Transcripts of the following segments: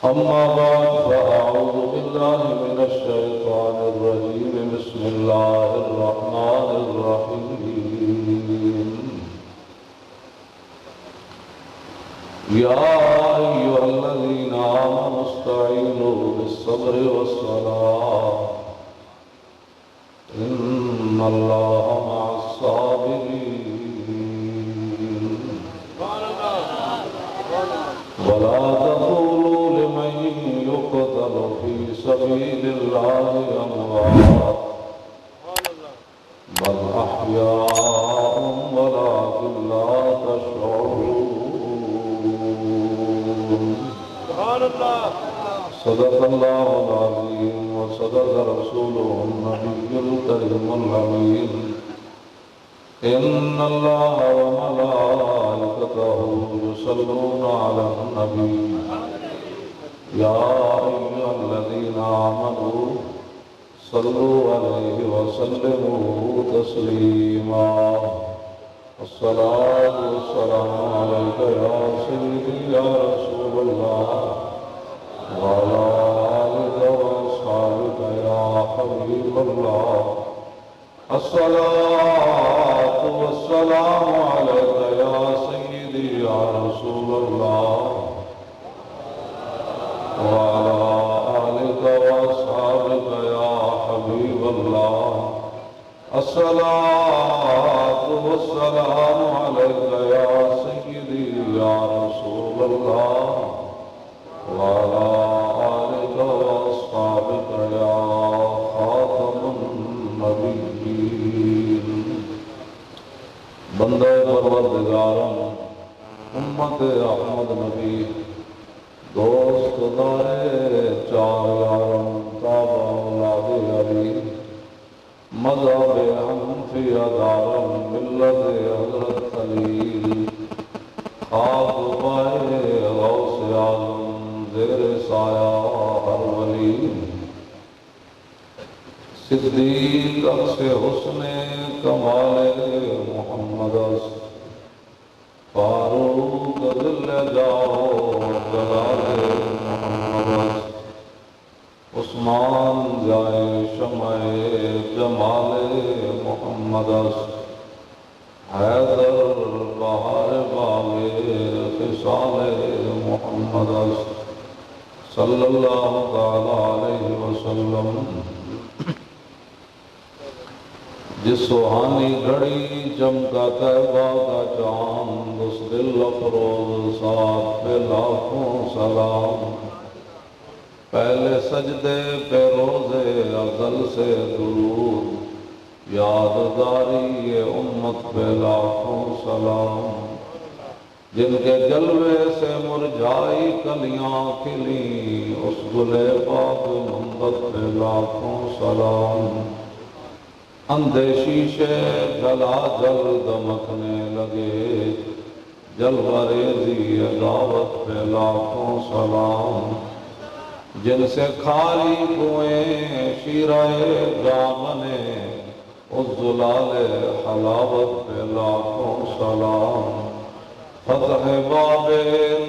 أما بعد فأعوذ بالله من الشيطان الرجيم بسم الله الرحمن الرحيم يا أيها الذين آمنوا استعينوا بالصبر والصلاة إن الله مع الصابرين ولا تقولوا لمن يقتل في سبيل الله أموات بل أحياء ولكن لا تشعرون صدق الله العظيم وصدق رسوله النبي الكريم الأمين إن الله وملائكته يصلون على النبي يا أيها الذين آمنوا صلوا عليه وسلموا تسليما الصلاة والسلام عليك يا سيدي يا رسول الله وعلى آلك وأصحابك يا حبيب الله الصلاة والسلام عليك يا سيدي يا رسول الله وعلى آلك وأصحابك يا حبيب الله الصلاة والسلام عليك يا سيدي يا رسول الله وعلى آلك وأصحابك يا خاتم النبيين بندہ پروردگارم امت احمد نبی دوست دارے چار یارم تابع اولاد علی مذہب حنفیہ دارم ملت حضرت خلیل خاک پائے غوث اعظم زیر سایہ ہر ولی صدیق اکس حسن کمال محمد فاروق دل جاؤ جلال محمد عثمان جائے شمع جمال محمد حیدر بہار باغ خصال محمد صلی اللہ تعالی علیہ وسلم جس سوہانی گھڑی چمکا طیبہ کا چاند اس دل افروز ساتھ پہ لاکھوں سلام پہلے سجدے پہ روزے ازل سے درود یادگاری امت پہ لاکھوں سلام جن کے جلوے سے مرجھائی کلیاں کھلی اس گلے پاک محمد پہ لاکھوں سلام اندھے شیشے جلا جل دمکنے لگے جلوہ ریزی دعوت پہ لاکھوں سلام جن سے کھالی کنویں شیرہ جامنے اس زلال حلاوت پہ لاکھوں سلام فتح باب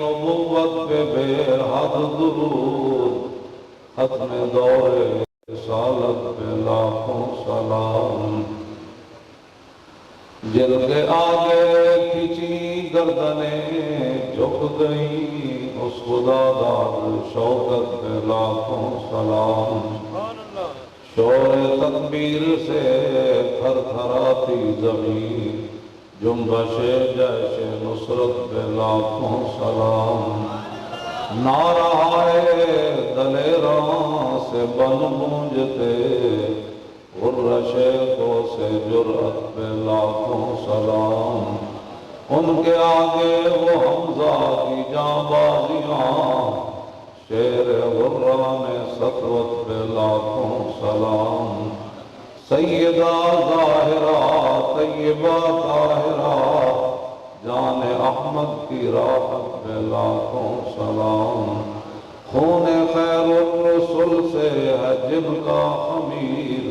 نبوت پہ بے حد درود ختم دور رسالت پہ لاکھوں سلام جن کے آگے کھچی گردنیں جھک گئیں اس خدا داد شوکت پہ لاکھوں سلام شور تکبیر سے تھر تھراتی زمین جنبش جیش نصرت پہ لاکھوں سلام نعرہ دلیراں سے بن گونجتے غرش کو سے جرأت پہ لاکھوں سلام ان کے آگے وہ حمزہ کی جانبازیاں شیر غران سطوت پہ لاکھوں سلام سیدہ ظاہرہ طیبہ طاہرہ جان احمد کی راحت پہ لاکھوں سلام خون خیر الرسل سے ہے جن کا خمیر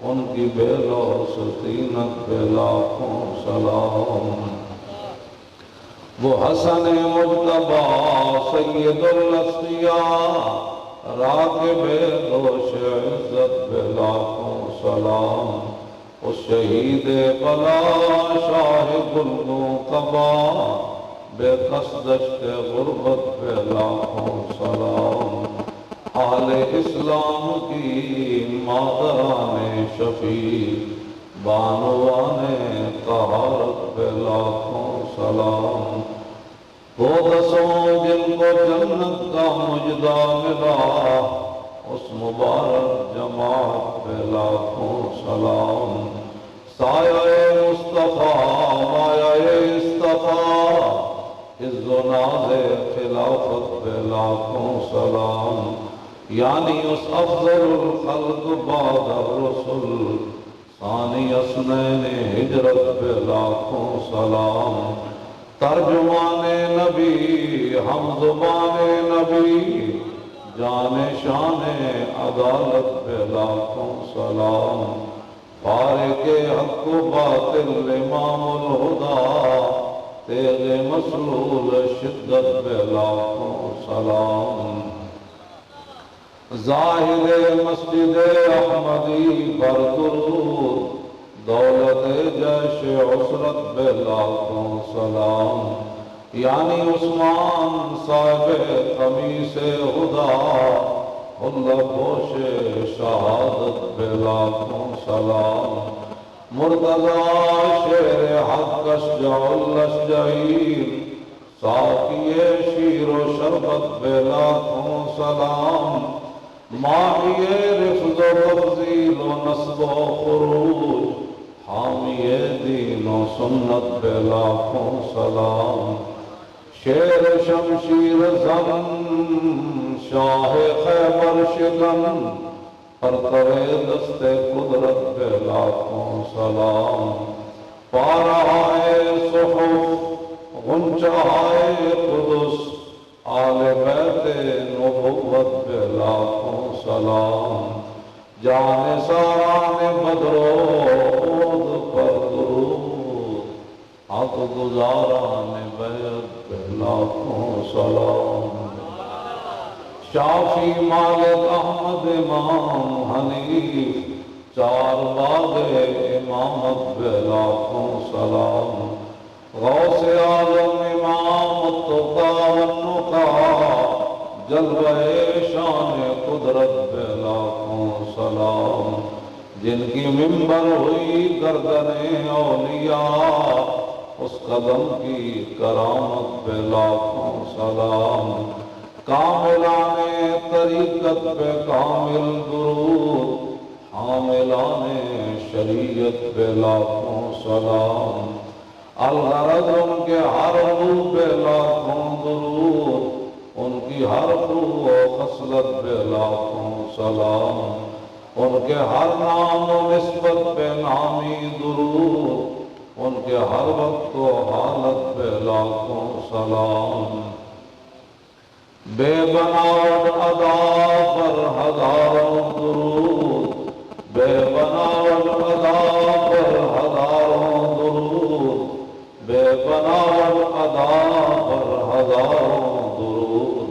ان کی بے لوث طینت پہ لاکھوں سلام وہ حسن مجتبیٰ سید الاسقیاء راکب دوش عزت پہ لاکھوں سلام، اس شہید بلا شاہ گلگوں قبا بے قصدشت غربت پہ لاکھوں سلام، آل اسلام کی مادران شفیع بانوان طہارت پہ لاکھوں سلام، وہ دسوں جن کو جنت کا مجدہ ملا اس مبارک جماعت پہ لاکھوں سلام، سایہ مصطفیٰ مایہ اصطفیٰ عز و ناز خلافت پہ لاکھوں سلام، یعنی اس افضل الخلق بعد الرسل ثانی اثنین ہجرت پہ لاکھوں سلام، ترجمان نبی ہم زبان نبی جان شان عدالت پہ لاکھوں سلام، فارق حق و باطل امام الہدا تیغ مسلول شدت پہ لاکھوں سلام، ظاہر مسجد احمدی پر درود دولت جیش عسرت پہ لاکھوں سلام، یعنی عثمان صاحب قمیص ہدا اللہ پوش شہادت پہ لاکھوں سلام، مرتضی شیر حق اشجع الاشجعین ساقی شیر و شربت پہ لاکھوں سلام، ماہی رفض و تفضیل و نصب و خروج حامی دین و سنت پہ لاکھوں سلام، شیر شمشیر زن شاہ خیبر شکن پرتو دست قدرت پہ لاکھوں سلام، پارہائے صحف غنچہائے قدس آل بیت نبوت پہ لاکھوں سلام، جان ساران بدر و عود پر درود حق گزاران بیت پہ لاکھوں سلام، شافی مالک احمد امام حنیف چار باغ امامت پہ لاکھوں سلام، غوث اعظم امام التقا والنقا جلوہ شان قدرت پہ لاکھوں سلام، جن کی منبر ہوئی گردن اولیاء اس قدم کی کرامت پہ لاکھوں سلام، کاملان طریقت پہ کامل درود حاملان شریعت پہ لاکھوں سلام، الغرض ان کے ہر روح پہ لاکھوں درود ان کی ہر روح و خصلت پہ لاکھوں سلام، ان کے ہر نام و نسبت پہ نامی درود ان کے ہر وقت و حالت پہ لاکھوں سلام، بے بناوٹ ادا پر ہزاروں درود بے بناوٹ ادا پر ہزاروں درود بے بناوٹ ادا پر ہزاروں درود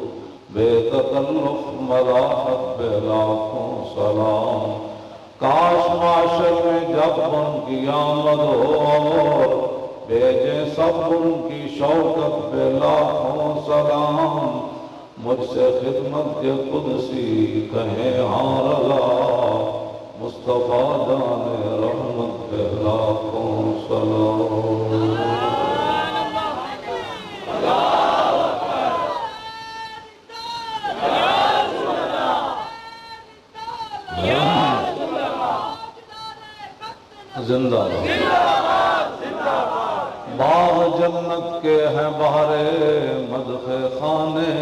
بے تکلف ملاحت پہ لاکھوں سلام، کاش معاشر میں جب ان کی آمد ہو اور بھیجے سب ان کی شوکت پہ لاکھوں سلام، مجھ سے خدمت کے قدسی کہیں ہاں رضا مصطفیٰ جان رحمت پہ لاکھوں سلام، زندہ باغ جنت کے ہیں بہارے مدح خانے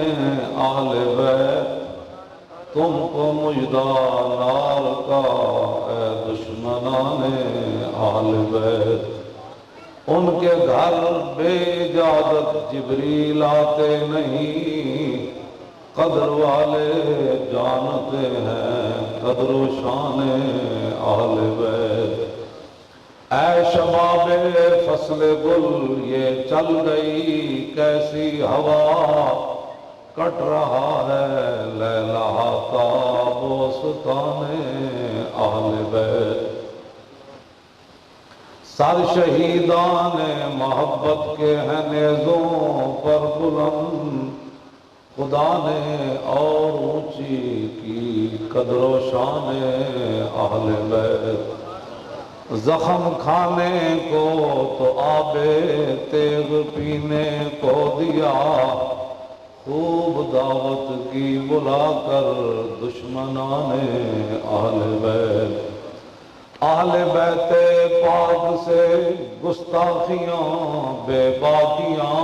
آل بیت تم کو مجدہ نار کا اے دشمنان آل بیت، ان کے گھر بے اجازت جبریل آتے نہیں، قدر والے جانتے ہیں قدر و شان آل بیت، اے شباب فصل گل یہ چل گئی کیسی ہوا، کٹ رہا ہے لیلا کا بوستان اہل بیت۔ سر شہیدان محبت کے ہیں نیزوں پر بلند، خدا نے اور اونچی کی قدر و شان اہل بیت۔ زخم کھانے کو تو آب تیغ پینے کو دیا، خوب دعوت کی بلا کر دشمنان اہل بیت۔ اہل بیت پاک سے گستاخیاں بے باکیاں،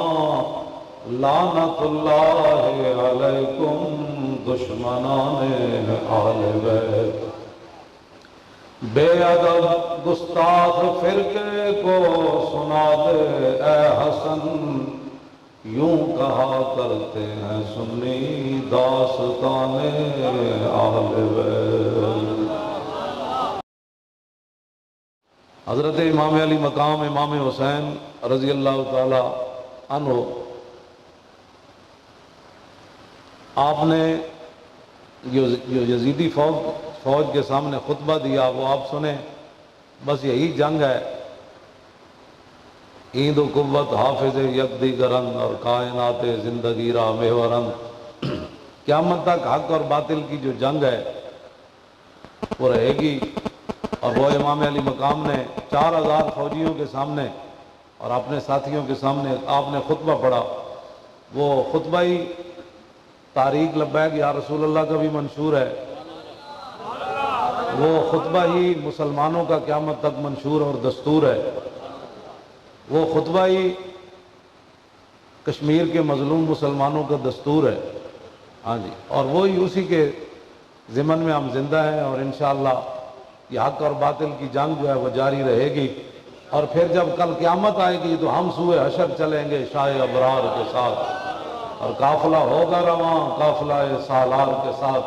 لعنت اللہ علیکم دشمنان اہل بیت۔ بے ادب گستاخ فرقے کو سنا دے اے حسن، یوں کہا کرتے ہیں سنی داستان اہل بیت۔ حضرت امام علی مقام امام حسین رضی اللہ تعالی عنہ، آپ نے جو یزیدی فوج کے سامنے خطبہ دیا وہ آپ سنیں۔ بس یہی جنگ ہے، ایند و قوت حافظ یکدی گرند اور کائنات زندگی را محورند۔ قیامت تک حق اور باطل کی جو جنگ ہے وہ رہے گی، اور وہ امام علی مقام نے 4000 فوجیوں کے سامنے اور اپنے ساتھیوں کے سامنے آپ نے خطبہ پڑھا۔ وہ خطبہ ہی تاریخ لبیک یا رسول اللہ کا بھی منشور ہے، وہ خطبہ ہی مسلمانوں کا قیامت تک منشور اور دستور ہے، وہ خطبہ ہی کشمیر کے مظلوم مسلمانوں کا دستور ہے۔ ہاں جی، اور وہی اسی کے ضمن میں ہم زندہ ہیں، اور انشاءاللہ یہ حق اور باطل کی جنگ جو ہے وہ جاری رہے گی۔ اور پھر جب کل قیامت آئے گی تو ہم سوئے حشر چلیں گے شاہ ابرار کے ساتھ، اور قافلہ ہوگا رواں قافلہ سالار کے ساتھ۔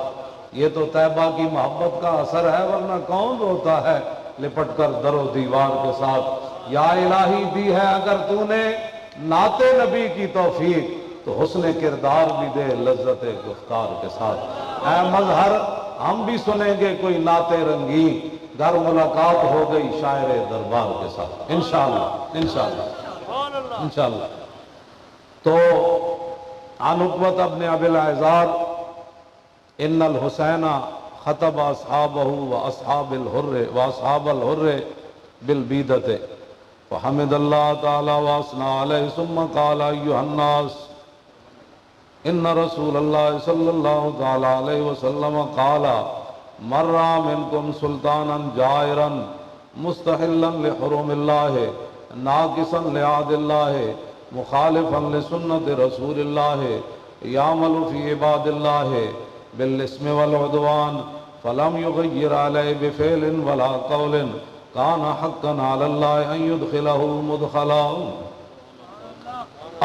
یہ تو طیبہ کی محبت کا اثر ہے، ورنہ کون روتا ہے لپٹ کر در و دیوار کے ساتھ۔ یا الہی دی ہے اگر تو نے نعت نبی کی توفیق، تو حسن کردار بھی دے لذت گفتار کے ساتھ۔ اے مظہر ہم بھی سنیں گے کوئی نعت رنگین، گر ملاقات ہو گئی شاعر دربار کے ساتھ انشاءاللہ انشاءاللہ انشاءاللہ۔ تو عن عقبۃ بن ابی الاعذار ان الحسین خطب اصحابہ واصحاب الحر بالبیدۃ فحمد اللہ تعالی واثنى علیہ ثم قال ایھا الناس ان رسول اللہ صلی اللہ تعالی علیہ وسلم قال من رأى منکم سلطانا جائرا مستحلا لحرم اللہ ناقصا لعہد اللہ مخالفا لسنت رسول اللہ یعمل فی عباد اللہ بالاسم والعدوان فلم یغیر علیہ بفعل ولا قول کان حقا علی اللہ ان یدخلہ مدخلا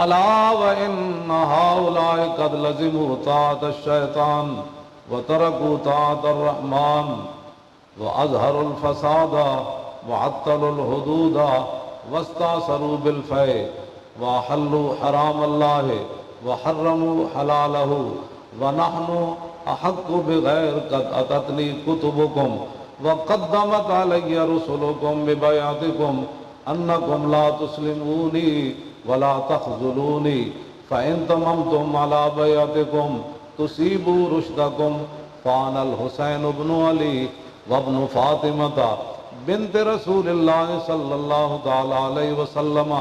الا وان هؤلاء قد لزموا طاعة الشیطان وتركوا طاعة الرحمن واظهروا الفساد وعطلوا الحدود واستأثروا بالفیء واحلوا حرام اللہ وحرموا حلالہ ونحن احق بغیر قد اتتنی کتبکم وقدمت علی رسلکم ببیعتکم انکم لا تسلمونی ولا تخذلونی فإن تممتم على بیعتکم تصیبوا رشدکم فانا الحسین بن علی وابن فاطمہ بنت رسول اللہ صلی اللہ تعالی علیہ وسلم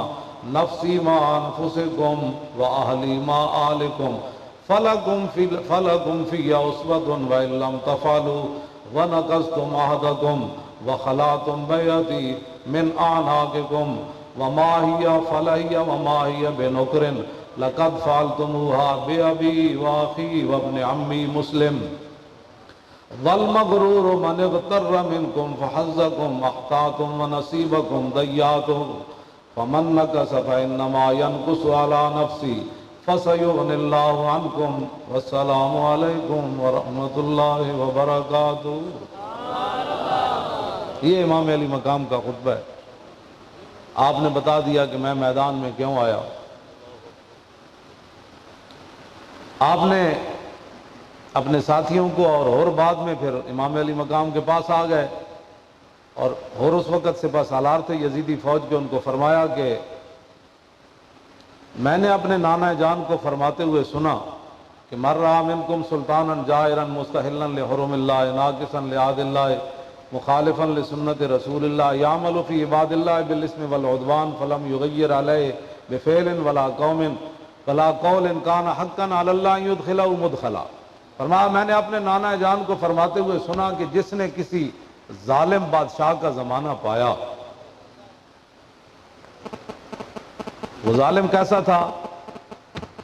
نفسی ما انفسکم واہلی ما آلکم فلکم فی عصبۃ وان لم تفعلوا ونقضتم عہدکم وخلعتم بیعتی من اعناقکم وما ہی فلہی وما ہی بنکر لقد فعلتموها بأبی واخی وابن عمی مسلم والمغرور من اغتر منکم فحظکم احتاکم ونصیبکم ضیعتم فمن نکس فإنما ينکس على نفسی فسیغنی اللہ عنکم والسلام علیکم ورحمۃ اللہ وبرکاتہ۔ یہ امام علی مقام کا خطبہ ہے۔ آپ نے بتا دیا کہ میں میدان میں کیوں آیا۔ آپ نے اپنے ساتھیوں کو اور بعد میں پھر امام علی مقام کے پاس آ گئے، اور اس وقت سپہ سالار تھے یزیدی فوج کے، ان کو فرمایا کہ میں نے اپنے نانا جان کو فرماتے ہوئے سنا کہ مر رہا منکم سلطانا جائرا مستحلا لحرم اللہ ناقصا لعہد اللہ مخالفا لسنت رسول اللہ یعمل فی عباد اللہ بالاسم والعدوان فلم یغیر علیہ بفعل ولا قوم ولا قول کان حقا علی اللہ یدخلہ مدخلا۔ فرمایا میں نے اپنے نانا جان کو فرماتے ہوئے سنا کہ جس نے کسی ظالم بادشاہ کا زمانہ پایا، وہ ظالم کیسا تھا؟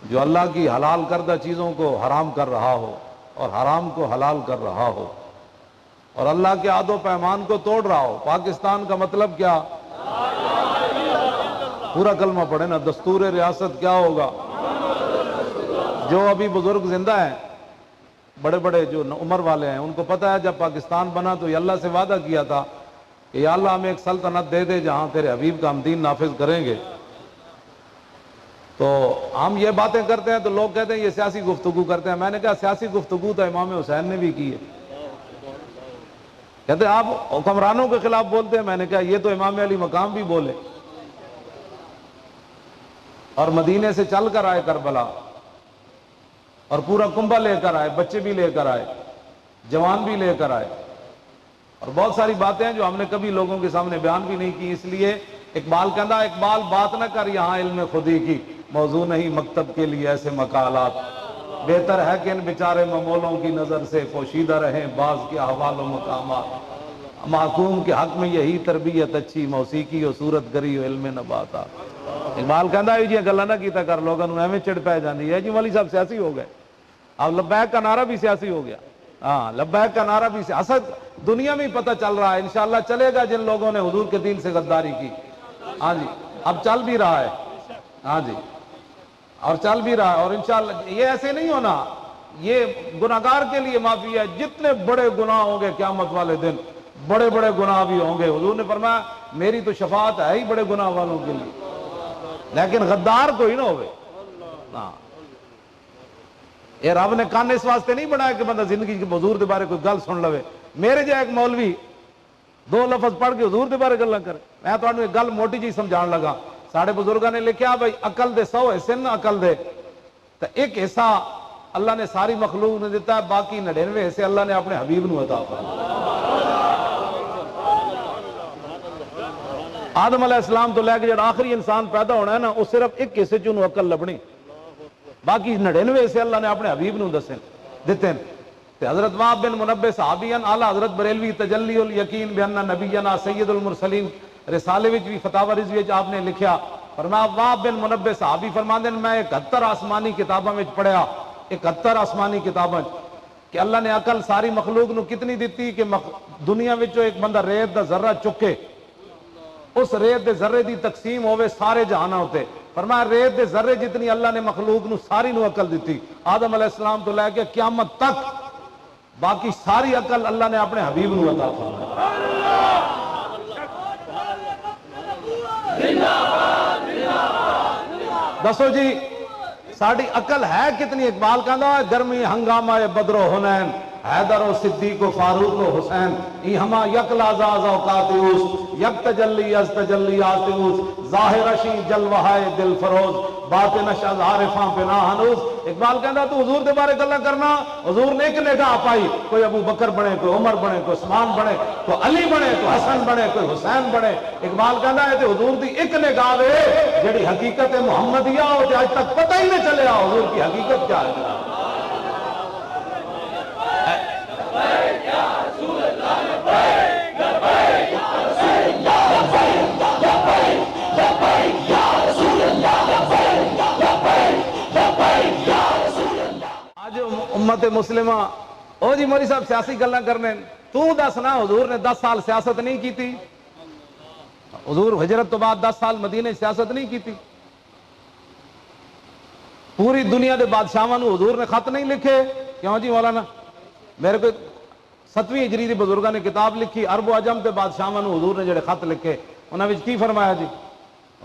جو اللہ کی حلال کردہ چیزوں کو حرام کر رہا ہو اور حرام کو حلال کر رہا ہو اور اللہ کے عہد و پیمان کو توڑ رہا ہو۔ پاکستان کا مطلب کیا؟ پورا کلمہ پڑھے نا، دستور ریاست کیا ہوگا؟ جو ابھی بزرگ زندہ ہیں، بڑے بڑے جو عمر والے ہیں، ان کو پتہ ہے جب پاکستان بنا تو یہ اللہ سے وعدہ کیا تھا کہ یا اللہ ہمیں ایک سلطنت دے دے جہاں تیرے حبیب کا ہم دین نافذ کریں گے۔ تو ہم یہ باتیں کرتے ہیں تو لوگ کہتے ہیں یہ سیاسی گفتگو کرتے ہیں۔ میں نے کہا سیاسی گفتگو تو امام حسین نے بھی کی ہے۔ کہتے ہیں آپ حکمرانوں کے خلاف بولتے ہیں۔ میں نے کہا یہ تو امام علی مقام بھی بولے، اور مدینے سے چل کر آئے کربلا، اور پورا کنبہ لے کر آئے، بچے بھی لے کر آئے، جوان بھی لے کر آئے، اور بہت ساری باتیں ہیں جو ہم نے کبھی لوگوں کے سامنے بیان بھی نہیں کی۔ اس لیے اقبال کہتا ہے اقبال بات نہ کر یہاں علم خودی کی، موضوع نہیں مکتب کے لیے ایسے مقالات، بہتر ہے کہ ان بیچارے ممولوں کی نظر سے پوشیدہ رہیں بعض کے احوال و مقامات، محکوم کے حق میں یہی تربیت اچھی، موسیقی و صورت گری و علم نباتا۔ اقبال کہتا ہے یہ گلا نہ کیتا کر، لوگوں نے ایویں چڑ پہ جاندی ہے جی مولوی صاحب سیاسی ہو گئے۔ اب لبیک کا نعرہ بھی سیاسی ہو گیا، ہاں لبیک کا نعرہ بھی اصل دنیا میں ہی پتہ چل رہا ہے، انشاءاللہ چلے گا جن لوگوں نے حضور کے دین سے غداری کی۔ ہاں جی اب چل بھی رہا ہے، ہاں جی اور چل بھی رہا ہے، اور انشاءاللہ یہ ایسے نہیں ہونا، یہ گناہگار کے لیے معافی ہے۔ جتنے بڑے گناہ ہوں گے قیامت والے دن، بڑے بڑے گناہ بھی ہوں گے، حضور نے فرمایا میری تو شفاعت ہے ہی بڑے گناہ والوں کے لیے، لیکن غدار کوئی نہ ہوئے۔ ہاں یہ رب نے کان اس واسطے نہیں بنایا کہ بندہ زندگی کے حضور دے بارے کوئی گل سن لوے۔ میرے جا ایک مولوی دو لفظ پڑھ کے حضور دے بارے گل نہ کرے۔ میں تو ایک گل موٹی جی سمجھان لگا، ساڑھے بزرگاں نے لکھیا بھائی عقل دے 100 حصے نہ عقل دے تو ایک حصہ اللہ نے ساری مخلوق نے دیتا ہے، باقی 99 حصے اللہ نے اپنے حبیب نو عطا فرمائے۔ آدم علیہ السلام تو لے کے جڑا آخری انسان پیدا ہونا ہے نا، وہ صرف ایک حصے چوں عقل لبنی، باقی 99 حصے اللہ نے اپنے حبیب نو دسے دیتے ہیں۔ حضرت وہب بن منبہ صحابین اعلیٰ حضرت بریلوی تجلی الیقین بان نبینا سید المرسلین رسالے وچ بھی فتاوی رضوی وچ آپ نے لکھیا، فرمایا وہب بن منبہ صحابی فرماندے ہیں میں 71 آسمانی کتاباں وچ پڑھیا، 71 آسمانی کتاباں کہ اللہ نے عقل ساری مخلوق نو کتنی دیتی کہ دنیا وچوں ایک بندہ ریت دا ذرہ چکے، اس ریت دے ذرے دی تقسیم ہوئے سارے جہاناں ہوتے۔ فرمایا ریت دے ذرے جتنی اللہ نے مخلوق نو ساری نو عقل دیتی، آدم علیہ السلام تو لے کے قیامت تک باقی ساری عقل اللہ نے اپنے حبیب نو عطا فرمائی۔ دسو جی ساری عقل ہے کتنی؟ اقبال کہتا ہے گرمی ہنگامہ بدر و حنین، حیدر و صدیق و فاروق و حسین، ای ہما یک لازاز اوقات اوس، یک تجلی از تجلیات اوس، ظاہر اشی جلوہائے دل فروز، باطنش از عارفاں پناہ ہنوز۔ اقبال کہتا تو حضور دے بارے گلہ کرنا، حضور نے ایک نگاہ پائی، کوئی ابو بکر بنے، کوئی عمر بنے، کوئی عثمان بنے، کوئی علی بنے، کوئی حسن بنے، کوئی حسین بنے۔ اقبال کہتا ہے کہ حضور دی ایک نگاہ ہے جڑی حقیقت محمدیہ ہو تے آج تک پتہ ہی نہیں چلے حضور کی حقیقت کیا ہے۔ آج امت مسلمہ او جی موری صاحب سیاسی گلہ کرنے، تو دسنا حضور نے 10 سال سیاست نہیں کی تھی؟ حضور ہجرت تو بعد 10 سال مدینہ سیاست نہیں کی تھی؟ پوری دنیا دے بادشاہاں نو حضور نے خط نہیں لکھے؟ کیوں جی مولانا؟ میرے کو 7ویں ہجری دے بزرگاں نے کتاب لکھی عرب و عجم تے بادشاہاں نو حضور نے جڑے خط لکھے انہاں وچ کی فرمایا جی؟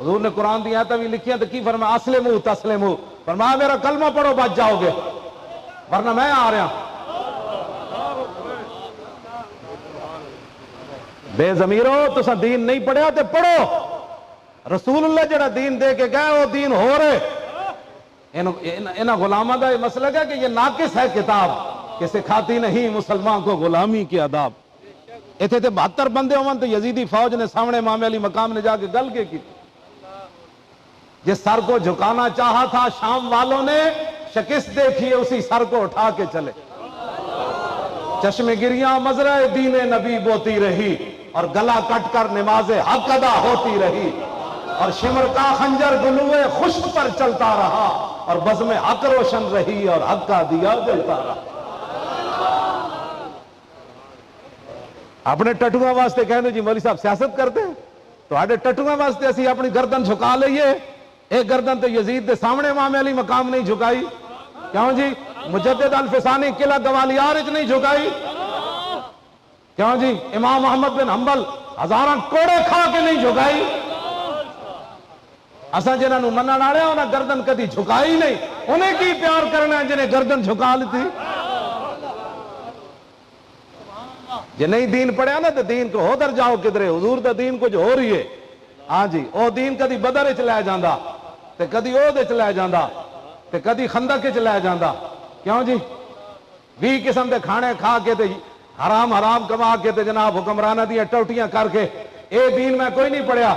حضور نے قرآن دی آیتاں بھی لکھیاں تے کی فرمایا؟ اسلموا تسلموا، فرمایا میرا کلمہ پڑھو بچ جاؤ گے۔ ورنہ میں آ رہا بے ضمیرو تسا دین نہیں پڑھیا تے پڑھو رسول اللہ جڑا دین دے کے گئے وہ دین ہو رہے انہاں غلامہ دا یہ مسئلہ ہے کہ یہ ناقص ہے کتاب کہ سکھاتی نہیں مسلمان کو غلامی کے آداب ایتھے تے 72 بندے ہون تو یزیدی فوج نے سامنے امام علی مقام نے جا کے گل کے کی جس سر کو جھکانا چاہا تھا شام والوں نے شکست دیکھی اسی سر کو اٹھا کے چلے چشم گریاں مزرع دین نبی بوتی رہی اور گلا کٹ کر نماز حق ادا ہوتی رہی اور شمر کا خنجر گلوے خشک پر چلتا رہا اور بزم حق روشن رہی اور حق کا دیا جلتا رہا اپنے ٹٹوہاں واسطے کہنے جی مولوی صاحب سیاست کرتے ہیں تو آڈے ٹٹوہاں واسطے اسی اپنی گردن جھکا لئیے ایک گردن تو یزید دے سامنے امام علی مقام نہیں جھکائی کیوں جی مجدد الفسانی قلعہ گوالیار اچ نہیں جھکائی کیوں جی امام محمد بن حنبل ہزاراں کوڑے کھا کے نہیں جھکائی اساں جنہاں نوں منن والے انہاں گردن کدی جھکائی نہیں انہیں کی پیار کرنا ہے جنہیں گردن جھکا لیتی جے نہیں دین پڑھیا نا تو دین کو ہو در جاؤ کدرے حضور دا دین کچھ ہو رہی ہے ہاں جی او دین کدی بدر اچ لے جاندا تے کدی اود اچ لے جاندا تے کدی خندق اچ لے جاندا کیوں جی 20 قسم دے کھانے کھا کے تے حرام کما کے تے جناب حکمرانہ دی ٹوٹیاں کر کے اے دین میں کوئی نہیں پڑھیا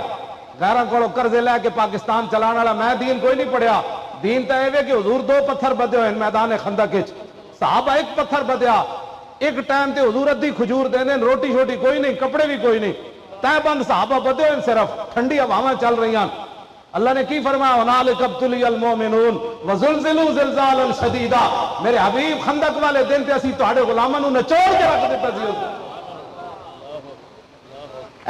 غیراں کولوں قرضے لے کے پاکستان چلان والا میں دین کوئی نہیں پڑھیا دین تے اے کہ حضور 2 پتھر بدے ہوئے میدان خندق وچ صحابہ 1 پتھر بدیا ایک ٹائم تے حضور ادھی کھجور دے دیں روٹی شوٹی کوئی نہیں کپڑے بھی کوئی نہیں تہ بند صحابہ بدے ہوئے صرف ٹھنڈی ہواواں چل رہی ہیں اللہ نے کی فرمایا ہنالک ابتلی المومنون وزلزلوا زلزالا شدیدا میرے حبیب خندق والے دن تے اسی تہاڈے غلاماں نوں نچوڑ کے رکھ دتا سی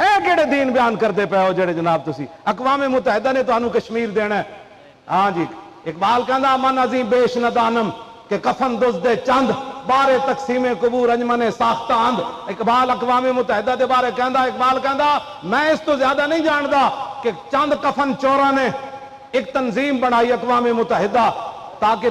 اے کیڑے دین بیان کرتے پے ہو جڑے جناب تسی اقوام متحدہ نے تانوں کشمیر دینا ہے ہاں جی اقبال کہندا من عظیم بیش ندانم کہ کفن دزدے چند بارے تقسیم قبور انجمن ساختہ اند اقبال اقوام متحدہ دے بارے کہندا اقبال کہندا میں اس تو زیادہ نہیں جاندا کہ چند کفن چوراں نے ایک تنظیم بنائی اقوام متحدہ تاکہ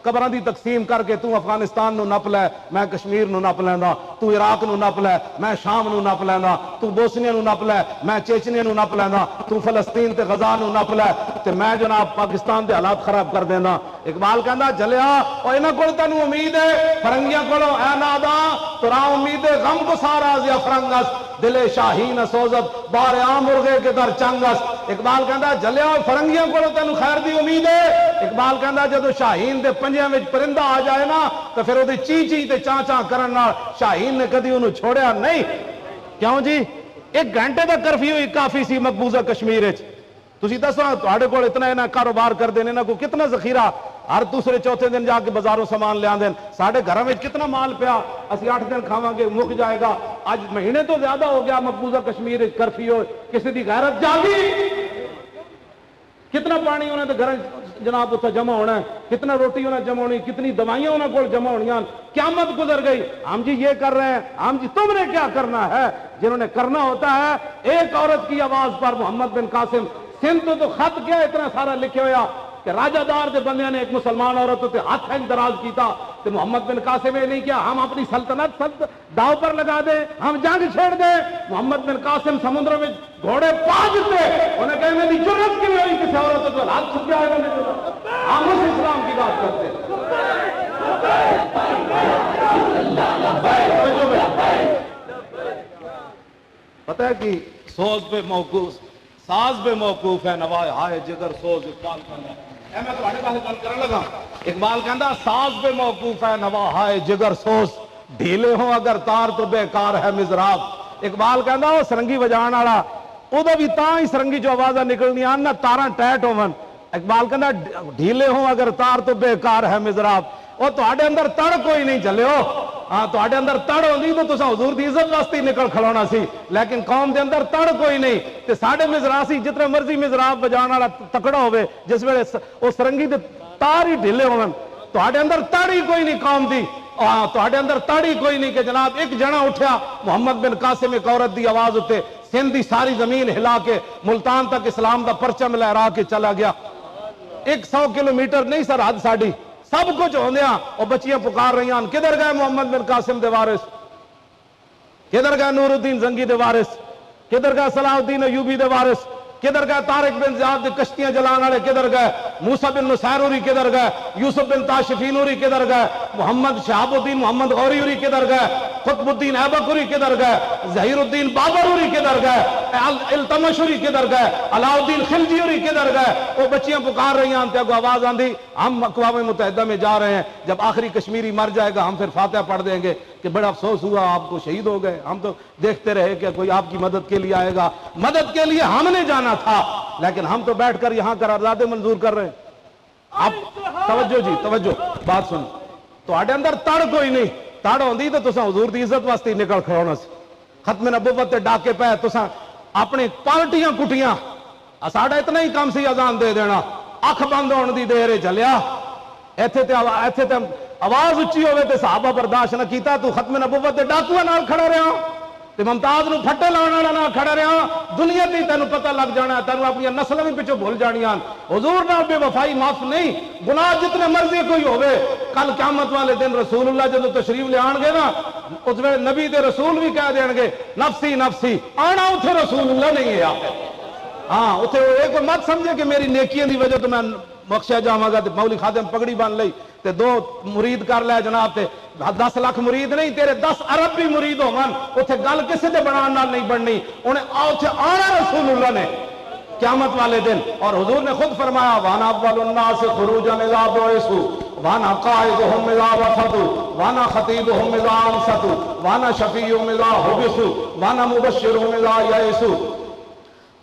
قبراں دی تقسیم کر کے تو افغانستان نو نپ لے میں کشمیر نو نپ لیندا تو عراق نو نپ لے میں شام نو نپ لیندا تو بوسنیا نو نپ لے میں چیچنیا نو نپ لیندا تو فلسطین تے غزہ نو نپ لے تے میں جناب پاکستان دے حالات خراب کر دینا اقبال کہندا جلیا او انہاں کول تینوں امید ہے فرنگیاں کولوں اے نادا ترا امید ہے غم کو سارا زیا فرنگس دل شاہین سوزت بار عام مرغے کے در چنگس اقبال کہندا جلیا فرنگیاں کولوں تینوں خیر دی امید ہے اقبال کہندا جدو شاہین دے پنجیاں وچ پرندہ آ جائے نا تو پھر وہ چی چی تے چاں چاں کرن نال شاہین نے کدی انہوں چھوڑیا نہیں کیوں جی 1 گھنٹے دا کرفیو ہی کافی سی مقبوضہ کشمیر وچ تسی دسو تہاڈے کول اتنا انہاں کاروبار کر دین انہاں کو کتنا ذخیرہ ہر دوسرے چوتھے دن جا کے بازاروں سامان لے آندے ساڈے گھراں وچ کتنا مال پیا اسی 8 دن کھاواں گے مک جائے گا اج مہینے تو زیادہ ہو گیا مقبوضہ کشمیر وچ کرفیو کسی دی غیرت جاگی کتنا پانی انہوں نے گھر جناب اتنا جمع ہونا ہے کتنا روٹی انہیں جمع ہونی کتنی دوائیاں انہیں کو جمع ہونی قیامت گزر گئی ہم جی یہ کر رہے ہیں ہم جی تم نے کیا کرنا ہے جنہوں نے کرنا ہوتا ہے ایک عورت کی آواز پر محمد بن قاسم سندھ تو خط کیا اتنا سارا لکھے ہویا کہ راجہ دار دے بندیاں نے ایک مسلمان عورت تے ہاتھ دراز کیتا تے محمد بن قاسم یہ نہیں کیا ہم اپنی سلطنت داؤ پر لگا دیں ہم جنگ چھیڑ دیں محمد بن قاسم سمندر میں گھوڑے پاج دے انہیں کہے میری جرت کی ہوئی کسی عورت تو ہاتھ چھپ جائے گا ہم اس اسلام کی بات کرتے پتہ ہے کہ سوز پہ موقوف ساز پہ موقوف ہے نوائے ہائے جگر سوز اقبال کہندا اے میں تہاڈے پاس گل کرن لگا اقبال کہندا ساز پہ موقوف ہے نوا ہائے جگر سوز ڈھیلے ہوں اگر تار تو بیکار ہے مزراب اقبال کہندا او سرنگی وجان والا او دا بھی تاں ہی سرنگی جو آوازاں نکلنی آن نا تاراں ٹیٹ ہون اقبال کہندا ڈھیلے ہوں اگر تار تو بیکار ہے مزراب او تہاڈے اندر تڑ کوئی نہیں چلےو ہاں تہاڈے اندر تڑ ہوندی تو تساں حضور دی عزت واسطے نکل کھلونا سی لیکن قوم دے اندر تڑ کوئی نہیں تے ساڈے مزراسی جتنے مرضی مزراب بجان والا تکڑا ہوے جس ویلے او سرنگی دے تار ہی ڈھیلے ہون تہاڈے اندر تڑ ہی کوئی نہیں قوم دی تہاڈے اندر تڑ ہی کوئی نہیں کہ جناب ایک جنا اٹھیا محمد بن قاسم ایک عورت دی آواز اتے سندھ دی ساری زمین ہلا کے ملتان تک اسلام دا پرچم لہرا کے چلا گیا 100 کلومیٹر نہیں سرحد ساڈی سب کچھ ہوندیاں وہ بچیاں پکار رہی ہیں کدھر گئے محمد بن قاسم دے وارث، کدھر گئے نور الدین زنگی دے وارث، کدھر گئے صلاح الدین ایوبی دے وارث، کدھر گئے طارق بن زیاد دے کشتیاں جلان والے، کدھر گئے موسیٰ بن نصیر اوری، کدھر گئے یوسف بن تاشفین اوری، کدھر گئے محمد شہاب الدین محمد غوری اوری، کدھر گئے قطب الدین ایبک اوری، کدھر گئے ظہیر الدین بابر اوری، کدھر گئے التمش اوری، کدھر گئے علاء الدین خلجی اوری، کدھر گئے وہ بچیاں پکار رہی ہیں تے کو آواز آندھی ہم اقوام متحدہ میں جا رہے ہیں، جب آخری کشمیری مر جائے گا ہم پھر فاتحہ پڑھ دیں گے کہ بڑا افسوس ہوا آپ کو شہید ہو گئے، ہم تو دیکھتے رہے کہ کوئی آپ کی مدد کے لیے آئے گا، مدد کے لیے ہم نے جانا تھا لیکن ہم تو بیٹھ کر یہاں قراردادیں منظور کر رہے ہیں۔ اب توجہ جی توجہ بات سن، تو آڈے اندر تڑ کوئی نہیں، تڑ ہوندی تو تساں حضور دی عزت واسطے نکل کھڑونا سی، ختم نبوت تے ڈاکے پہ تساں اپنے پارٹیاں کٹیاں، ساڈا اتنا ہی کام سی اذان دے دینا، اکھ بند ہون دی دیر چلیا، ایتھے تے آواز اچھی ہوئے تے صحابہ برداشت نہ کیتا، تو ختم نبوت تے ڈاکوਆਂ نال کھڑا رہا تے ممتاز نو پھٹے لاؤن والا نال کھڑا رہا، دنیا دی تینوں پتہ لگ جانا، تینوں اپنی نسل بھی پیچھے بھول جانیاں، حضور نال بے وفائی معاف نہیں، گناہ جتنے مرضی کوئی ہوئے، کل قیامت والے دن رسول اللہ جدو تشریف لے آن گے نا، اس وقت نبی دے رسول بھی کہہ دیں گے نفسی نفسی، آنا اتھے رسول اللہ نہیں ہے آخر، ہاں اتھے ایک مت سمجھے کہ میری نیکیاں دی وجہ تو میں بخشیا جاواں گا تے مولی خادم پگڑی بن لئی تے 2 مرید کر لے جناب تے 10 لاکھ مرید نہیں تیرے 10 ارب بھی مرید ہون، اتھے گل کسے دے بنان نال نہیں بننی، انہیں اتھے آنا رسول اللہ نے قیامت والے دن، اور حضور نے خود فرمایا وانا اول الناس خروجا اذا بعثوا وانا قائدهم اذا وفدوا وانا خطیبهم اذا انصتوا وانا شفیعهم اذا حبسوا وانا مبشرهم اذا یئسوا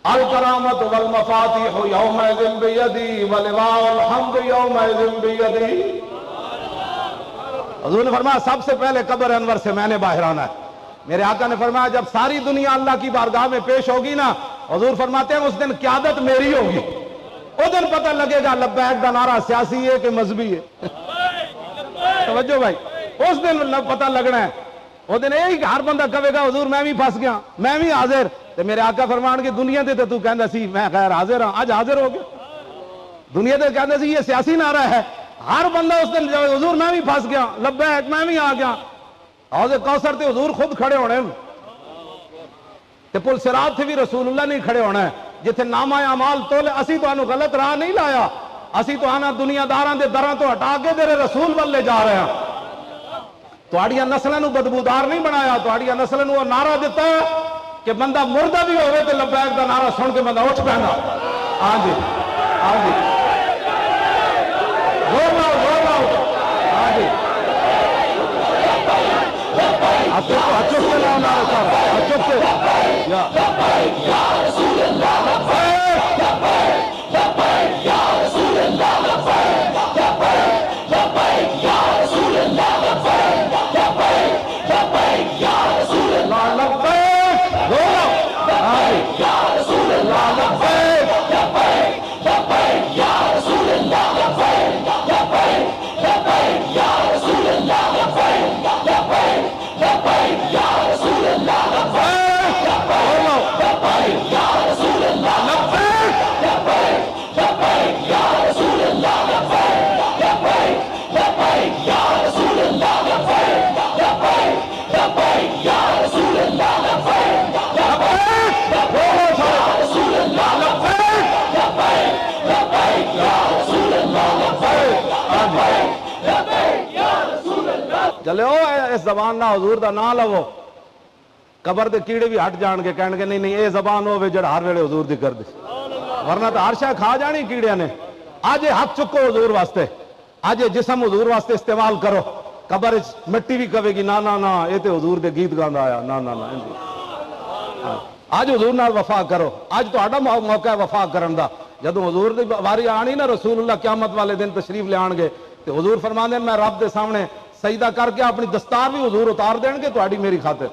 الکرامت والمفاتیح یومئذ بیدی ولواء الحمد یومئذ بیدی۔ حضور نے فرمایا سب سے پہلے قبر انور سے میں نے باہر آنا ہے، میرے آقا نے فرمایا جب ساری دنیا اللہ کی بارگاہ میں پیش ہوگی نا، حضور فرماتے ہیں اس دن قیادت میری ہوگی، اس دن پتہ لگے گا لبیک دا نعرہ سیاسی ہے کہ مذہبی ہے، توجہ بھائی، اس دن پتہ لگنا ہے، وہ دن یہی ہر بندہ کہے گا حضور میں بھی پھنس گیا، میں بھی حاضر، تو میرے آقا فرمان کی دنیا دے تو کہندا سی میں غیر حاضر ہاں، آج حاضر ہو گیا، دنیا دے کہندا سی یہ سیاسی نعرہ ہے، ہر بندہ اس دن جب حضور میں بھی پھنس گیا، لبیک میں بھی آ گیا، حوض کوثر تے حضور خود کھڑے ہونے، تے پل صراط تھے بھی رسول اللہ نہیں کھڑے ہونا ہے، جتھے نامہ اعمال تولے، اسی تو انہوں غلط راہ نہیں لایا، اسی تو آنا دنیا داراں دے دراں تو ہٹا کے تیرے رسول والے جا رہے ہیں، تہاڈیااں نسلاں نوں بدبودار نہیں بنایا، تہاڈیاں نسلاں نوں نعرہ دیتا ہے کہ بندہ مردہ بھی ہوئے تے لبیک دا نعرہ سن کے بندہ اٹھ پیندا، ہاں جی ہاں جی زور لاؤ ہاں جی اچھو سے لاؤ نعرہ سارا اچھو سے یا رسول اللہ لبیک لبیک یا رسول اللہ لبیک لبیک لبیک یا رسول اللہ لبیک لبیک لبیک یا رسول اللہ لبیک یا رسول اللہ لبیک لبیک لبیک یا رسول اللہ لبیک لبیک لبیک یا رسول اللہ لبیک لبیک لبیک یا رسول اللہ لبیک لبیک یا رسول اللہ لبیک لبیک لبیک یا رسول اللہ لبیک لبیک لبیک یا رسول اللہ لبیک لبیک لبیک یا رسول اللہ لبیک چلے ہو اس زبان نہ حضور دا نہ لو، قبر دے کیڑے بھی ہٹ جان کے کہن گے نہیں نہیں اے زبان ہوے جڑا ہر ویلے حضور دی کر دے، ورنہ تو ہر شے کھا جانی کیڑیاں نے۔ اج ہاتھ چکو حضور واسطے، اج جسم حضور واسطے استعمال کرو، قبر مٹی بھی کہے گی نا نا نا اے تے حضور دے گیت گاندا آیا، نا نا نا اج حضور نال وفا کرو، اج تہاڈا موقع ہے وفا کرن دا، جدوں حضور دی واری آنی نا رسول اللہ قیامت والے دن تشریف لے آن گے تے حضور فرماندے میں رب دے سامنے سجدہ کر کے اپنی دستار بھی حضور اتار دین گے تہاڈی میری خاطر،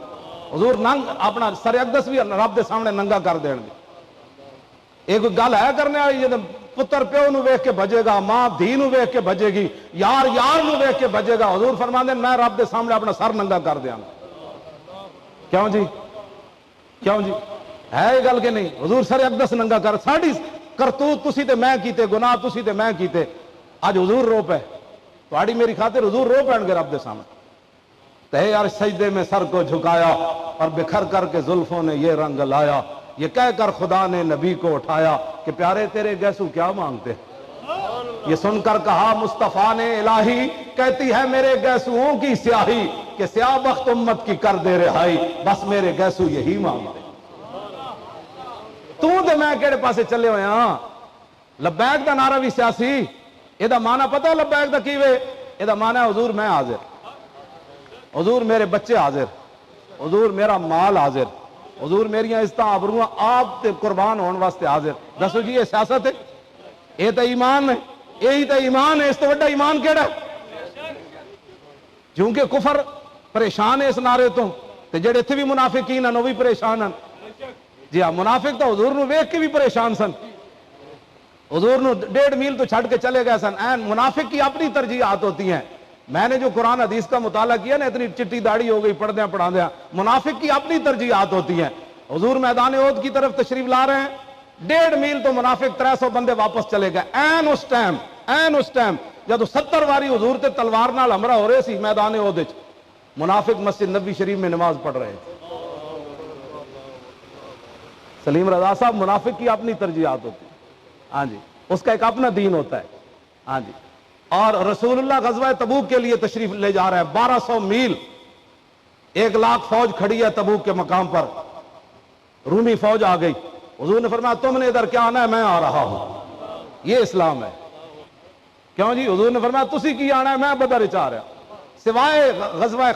حضور ننگ اپنا سر اقدس بھی رب دے سامنے ننگا کر دین گے۔ ایک گل ہے کرنے والی جے پتر پیو نو ویکھ کے بھجے گا، ماں دھی نو ویکھ کے بھجے گی، یار یار نو ویکھ کے بھجے گا، حضور فرماندے میں رب دے سامنے اپنا سر ننگا کر دیاں گا۔ کیوں جی کیوں جی ہے یہ گل کہ نہیں؟ حضور سر اقدس ننگا کر، ساڈی کرتوت تسی تے میں کیتے، گناہ تسی تے میں کیتے، اج حضور رو پے، تھوڑی میری خاطر حضور رو پین گے رب دے سامنے. تہے عرش سجدے میں سر کو جھکایا اور بکھر کر کے زلفوں نے یہ رنگ لایا. یہ کہہ کر خدا نے نبی کو اٹھایا کہ پیارے تیرے گیسو کیا مانگتے. یہ سن کر کہا مصطفیٰ نے الہی کہتی ہے میرے گیسوؤں کی سیاہی کہ سیاہ بخت امت کی کر دے رہائی. بس میرے گیسو یہی مانگتے. تو تے میں کہڑے پاسے چلے ہوئے ہاں. لبیک دا نعرہ بھی سیاسی. یہ دا معنی پتہ ہے لبیک دا کی وے؟ یہ دا معنی ہے حضور میں حاضر, حضور میرے بچے حاضر, حضور میرا مال حاضر, حضور میری عزتاں آبروواں آپ تے قربان ہون واسطے حاضر. دسو جی یہ سیاست ہے؟ یہ تو ایمان ہے. یہی تو ایمان ہے. اس تو بڑا ایمان کیڑا ہے؟ کیونکہ کفر پریشان ہے اس نعرے تو تے جڑے اتنے بھی منافقین ہیں وہ بھی پریشان ہیں. جی ہاں, منافق تو حضور نو ویکھ کے بھی پریشان سن. حضور نو 1.5 میل تو چھڑ کے چلے گئے سن. این منافق کی اپنی ترجیحات ہوتی ہیں. میں نے جو قرآن حدیث کا مطالعہ کیا نا, اتنی چٹی داڑھی ہو گئی پڑھ دیا. منافق کی اپنی ترجیحات ہوتی ہیں. حضور میدان احد کی طرف تشریف لا رہے ہیں, 1.5 میل تو منافق 300 بندے واپس چلے گئے. این اس ٹائم جب 70 واری حضور تے تلوار نال ہمراہ ہو رہے سی میدان احد وچ, منافق مسجد نبی شریف میں نماز پڑھ رہے تھے. سلیم رضا صاحب, منافق کی اپنی ترجیحات ہوتی ہیں. ہاں جی, اس کا ایک اپنا دین ہوتا ہے. ہاں جی, اور رسول اللہ غزوہ تبوک کے لیے تشریف لے جا رہے ہیں. 1200 میل 1 لاکھ فوج کھڑی ہے تبوک کے مقام پر. رومی فوج آ گئی. حضور نے فرمایا تم نے ادھر کیا آنا ہے؟ میں آ رہا ہوں. یہ اسلام ہے. کیوں جی؟ حضور نے فرمایا تسی کی آنا ہے؟ میں بدر چاہ رہا. سوائے غزوہ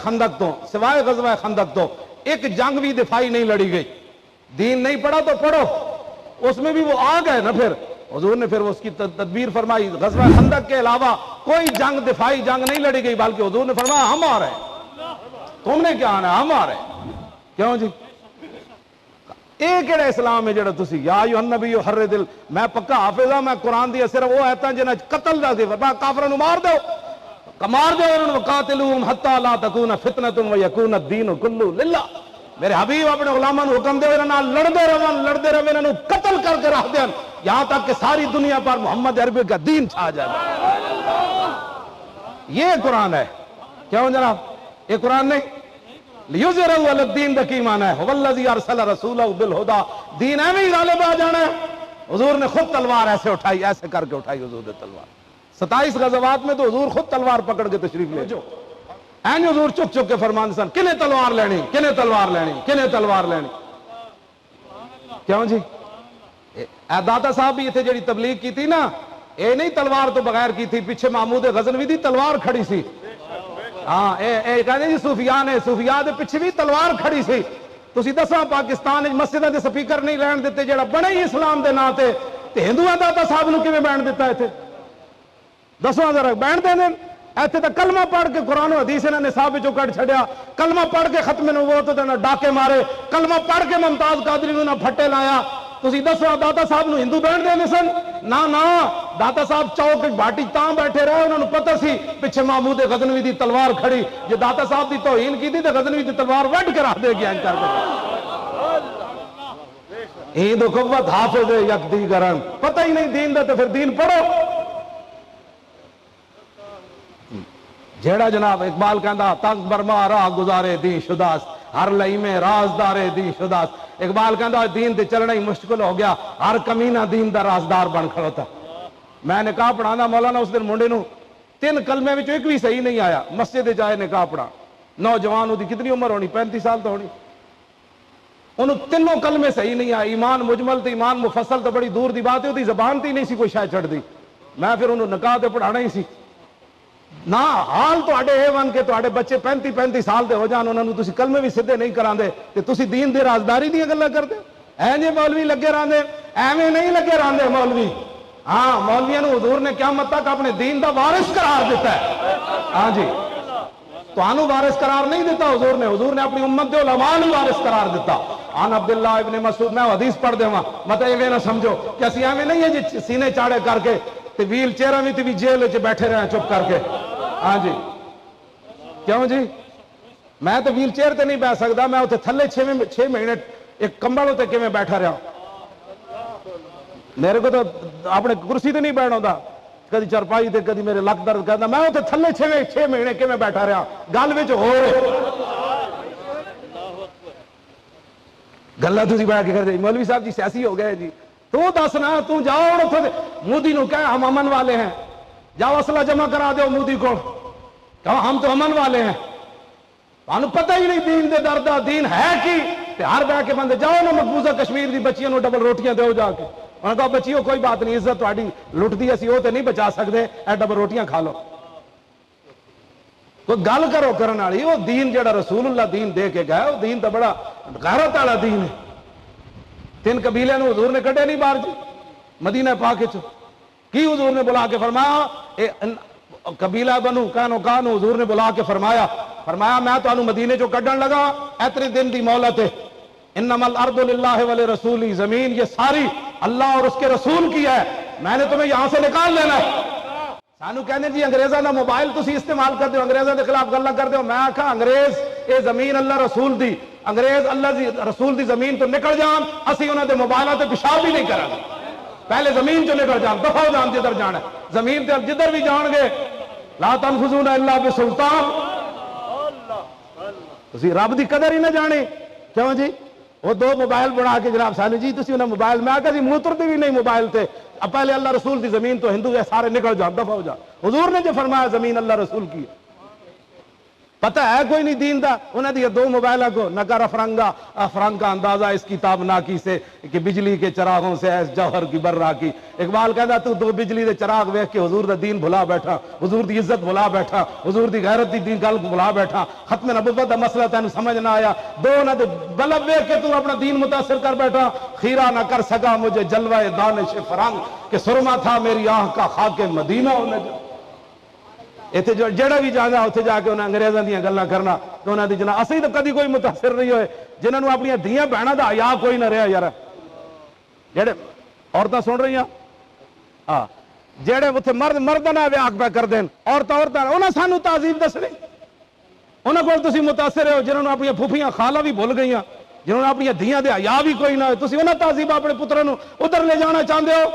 خندق تو ایک جنگ بھی دفاعی نہیں لڑی گئی. دین نہیں پڑھا تو پڑھو, اس میں بھی وہ آ گئے نا. پھر حضور نے اس کی تدبیر فرمائی. غزوہ خندق کے علاوہ کوئی جنگ دفاعی جنگ نہیں لڑی گئی, بلکہ حضور نے فرمایا ہم آ رہے ہیں. تم نے کیا آنا ہے؟ ہم آ رہے ہیں. کیوں جی؟ ایک کہڑا اسلام ہے جڑا تسی یا ایھا النبی حرد دل. میں پکا حافظ ہاں, میں قرآن دی صرف وہ آیتاں جنہاں قتل دا ذکر. کافراں نو مار دو, انہاں نو قاتلوہم حتی لا تکون فتنۃ ویکون الدین کلہ للہ. میرے حبیب اپنے غلاماں نو حکم دے انہاں نال لڑدے رہو, انہاں نو قتل کر کے رکھ دین یہاں تک کہ ساری دنیا پر محمد عربی کا دین چھا جائے. یہ قرآن ہے. کیوں جناب؟ یہ قرآن نہیں. لیظہرہ علی الدین دا کی معنی ہے؟ والذی ارسل رسولہ بالہدی. دین ایویں ہی غالب آ جانا ہے. حضور نے خود تلوار ایسے اٹھائی, ایسے کر کے اٹھائی حضور نے تلوار. 27 غزوات میں تو حضور خود تلوار پکڑ کے تشریف لے جو. این حضور چک چک کے فرمان سن کنے تلوار لینی, کنے تلوار لینی, کنے تلوار لینی. کیوں جی؟ اے داتا صاحب بھی اتنے جڑی تبلیغ کی تھی نا, اے نہیں تلوار تو بغیر کی تھی. پیچھے محمود غزنوی دی تلوار کھڑی سی. ہاں اے کہنے جی صوفیان ہے, صوفیاء دے پیچھے بھی تلوار کھڑی سی. تسی دساں پاکستان مسجداں دے سپیکر نہیں لین دیتے جڑا بنے ہی اسلام دے نا تے ہندوؤں داتا صاحب نو کیویں بین دیتا ایتھے؟ دسو ذرا بین دے دین. ایتھے تے کلمہ پڑھ کے قرآن و حدیث انہاں نے نصاب وچوں کڈ چھڈیا. کلمہ پڑھ کے ختم نبوت تے ڈاکے مارے. کلمہ پڑھ کے ممتاز قادری نو پھٹے لایا. تسی دسو داتا صاحب نو ہندو بین دے سن؟ نا داتا صاحب چوک باٹی تاں بیٹھے رہے, انہوں نے پتہ سی پیچھے محمود غزنوی دی تلوار کھڑی. جو داتا صاحب دی توہین کی تھی تو غزنوی دی تلوار وڈ کے رکھ دے گیا ان کر کے. عید و قوت حافظ یک دیگرن. پتہ ہی نہیں دین دا تو پھر دین پڑھو. جیڑا جناب اقبال کہندا تک برما راہ گزارے دین شداس, ہر لئی میں رازدارے دین شداس. اقبال کہندا دین تے چلنا ہی مشکل ہو گیا, ہر کمینہ دین دا رازدار بن کھڑوتا. میں نکاح پڑھانا مولانا اس دن منڈے نو 3 کلمے وچ ایک بھی صحیح نہیں آیا. مسجد جائے نکاح پڑھا, نوجوان دی کتنی عمر ہونی؟ 35 سال تو ہونی. انہوں 3 کلمے صحیح نہیں آئے. ایمان مجمل تے ایمان مفصل تو بڑی دور دی بات ہے, وہ زبان تے نہیں سی کوئی شاید چڑھ دی. میں پھر انہوں نکاح تے پڑھانا ہی سی نا. حال تو اے ون کے تو بچے 35 سال دے ہو جان, انہوں نے تسی کلمے بھی سدھے نہیں کران دے تے تسی دین دے رازداری دی گلاں کردے. اے جے مولوی لگے راندے, ایویں نہیں لگے راندے مولوی. ہاں مولویاں نو حضور نے قیامت تک اپنے دین دا وارث قرار دیتا ہے. ہاں جی, تانوں وارث قرار نہیں دیتا حضور نے. حضور نے اپنی امت دے علماء نو وارث قرار دیتا. عن عبداللہ ابن مسعود, میں حدیث پڑھ دیواں مت ایویں نہ سمجھو کہ اسی ایویں نہیں ہے جی سینے چاڑے کر کے تے ویل چیئراں وچ بھی جیل وچ بیٹھے رہے چپ کر کے. ہاں جی, کیوں جی؟ میں تو ویل چیئر تے نہیں بیٹھ سکتا. میں اتنے تھلے 6 مہینے ایک کمبل اتنے کیویں بیٹھا رہا. میرے کو تو اپنے کرسی تے نہیں بیٹھنا ہوتا. کدی چرپائی تے کدی میرے لک درد کردا میں اوتھے تھلے 6 مہینے کیویں بیٹھا رہا گل وچ ہور گلا تسی بیٹھ کے کرتے مولوی صاحب جی سیاسی ہو گئے جی تو دس نا تو جاؤ اوتھے مودی نو کہہ ہم امن والے ہیں جاؤ اسلحہ جمع کرا دیو مودی کو کہو ہم تو امن والے ہیں تانوں پتہ ہی نہیں دین دے درد دا دین ہے کی تے ہر بہ کے بندے جاؤ نا مقبوضہ کشمیر دی بچیاں نو ڈبل روٹیاں دیو جا کے انہاں کہا بچیو کوئی بات نہیں عزت تہاڈی لٹ دی اسی او تے نہیں بچا سکدے اے ڈبل روٹیاں کھا لو کوئی گل کرو کرن والی وہ دین جڑا رسول اللہ دین دے کے گئے وہ دین تو بڑا غیرت والا دین ہے 3 قبیلے نو حضور نے کڈے نہیں باہر جی مدینہ پاک وچ کی حضور نے بلا کے فرمایا قبیلہ بنو قینقاع نو حضور نے بلا کے فرمایا میں تانوں مدینے چوں کڈن لگا اتنے دن دی مہلت ہے انما الارض للہ ولرسولہ زمین یہ ساری اللہ اور اس کے رسول کی ہے میں نے تمہیں یہاں سے نکال لینا ہے سانو کہنے جی انگریزاں دا موبائل تسی استعمال کر دیو انگریزاں دے خلاف گلاں کر دیو میں آکھا انگریز اے زمین اللہ رسول دی انگریز اللہ دی رسول دی زمین تو نکل جان اسی انہاں دے موبائلاں تے پیشاب بھی نہیں کران پہلے زمین چوں نکل جان دفع ہو جان جدھر جانا ہے زمین تے جدھر بھی جان گے لا تنفذون الا بسلطان تسی رب دی قدر ہی نہ جانے کیوں جی وہ 2 موبائل بنا کے جناب سانو جی تسی انہاں موبائل میں آکھا جی موتر دی بھی نہیں موبائل تے اب پہلے اللہ رسول دی زمین تو ہندو ہے سارے نکل جان دفع ہو جان حضور نے جو فرمایا زمین اللہ رسول کی ہے پتہ ہے کوئی نہیں دین دا انہاں دی 2 موبائلوں کو نہ کر افرنگ کا اندازہ اس کتاب ناکی سے کہ بجلی کے چراغوں سے ایس جوہر کی برا کی اقبال کہتا تو 2 بجلی دے چراغ ویکھ کے حضور دا دین بھلا بیٹھا حضور دی عزت بھلا بیٹھا حضور دی غیرت دی دین گل بھلا بیٹھا ختم نبوت دا مسئلہ تینوں سمجھ نہ آیا 2 نہ دے بلب ویکھ کے تو اپنا دین متاثر کر بیٹھا خیرہ نہ کر سکا مجھے جلوہ دانش فرنگ کہ سرما تھا میری آنکھ کا خاک مدینہ ہونے جو ایتھے جو جڑا بھی جانا اتنے جا کے انہیں انگریزاں دیاں گلاں کرنا تو انہاں دی جناب اسی تو کدی کوئی متاثر نہیں ہوئے جنہاں نو اپنی دھیاں بہناں دا حیا کوئی نہ رہا یار جڑے عورتاں سن رہی ہاں جڑے اتنے مرد نہ ویاہ پہ کر دین عورتاں انہاں سانو تہذیب دسنی انہاں کول تسی متاثر ہو جنہاں نو اپنی پھوپھیاں خالہ بھی بھول گئیاں جنہاں نو اپنی دھیاں دے حیا بھی کوئی نہ ہوئے تسی انہاں تہذیب اپنے پتراں نو ادھر لے جانا چاہندے ہو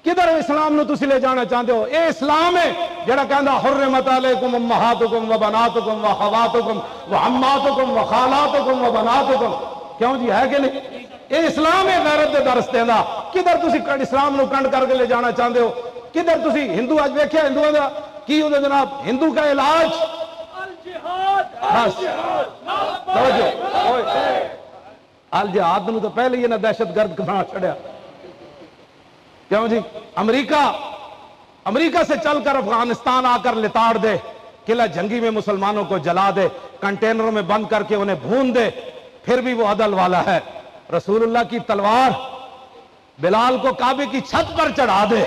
کدھر اسلام نو تسی لے جانا چاہتے ہو اے اسلام ہے جڑا کہندا حرمت علیکم امہاتکم و بناتکم و خواتکم و عماتکم و خالاتکم و بناتکم کیوں جی ہے کہ نہیں اے اسلام ہے غیرت دے درس دیندا کدھر تسی اسلام نو کنڈ کر کے لے جانا چاہتے ہو کدھر تسی ہندو اج ویکھیا ہندوؤں دا کی ہوندے جناب ہندو کا علاج الجہاد نو تو پہلے ہی نہ دہشت گرد بنا چھڑیا کیوں جی امریکہ سے چل کر افغانستان آ کر لتاڑ دے قلعہ جنگی میں مسلمانوں کو جلا دے کنٹینروں میں بند کر کے انہیں بھون دے پھر بھی وہ عدل والا ہے رسول اللہ کی تلوار بلال کو کعبے کی چھت پر چڑھا دے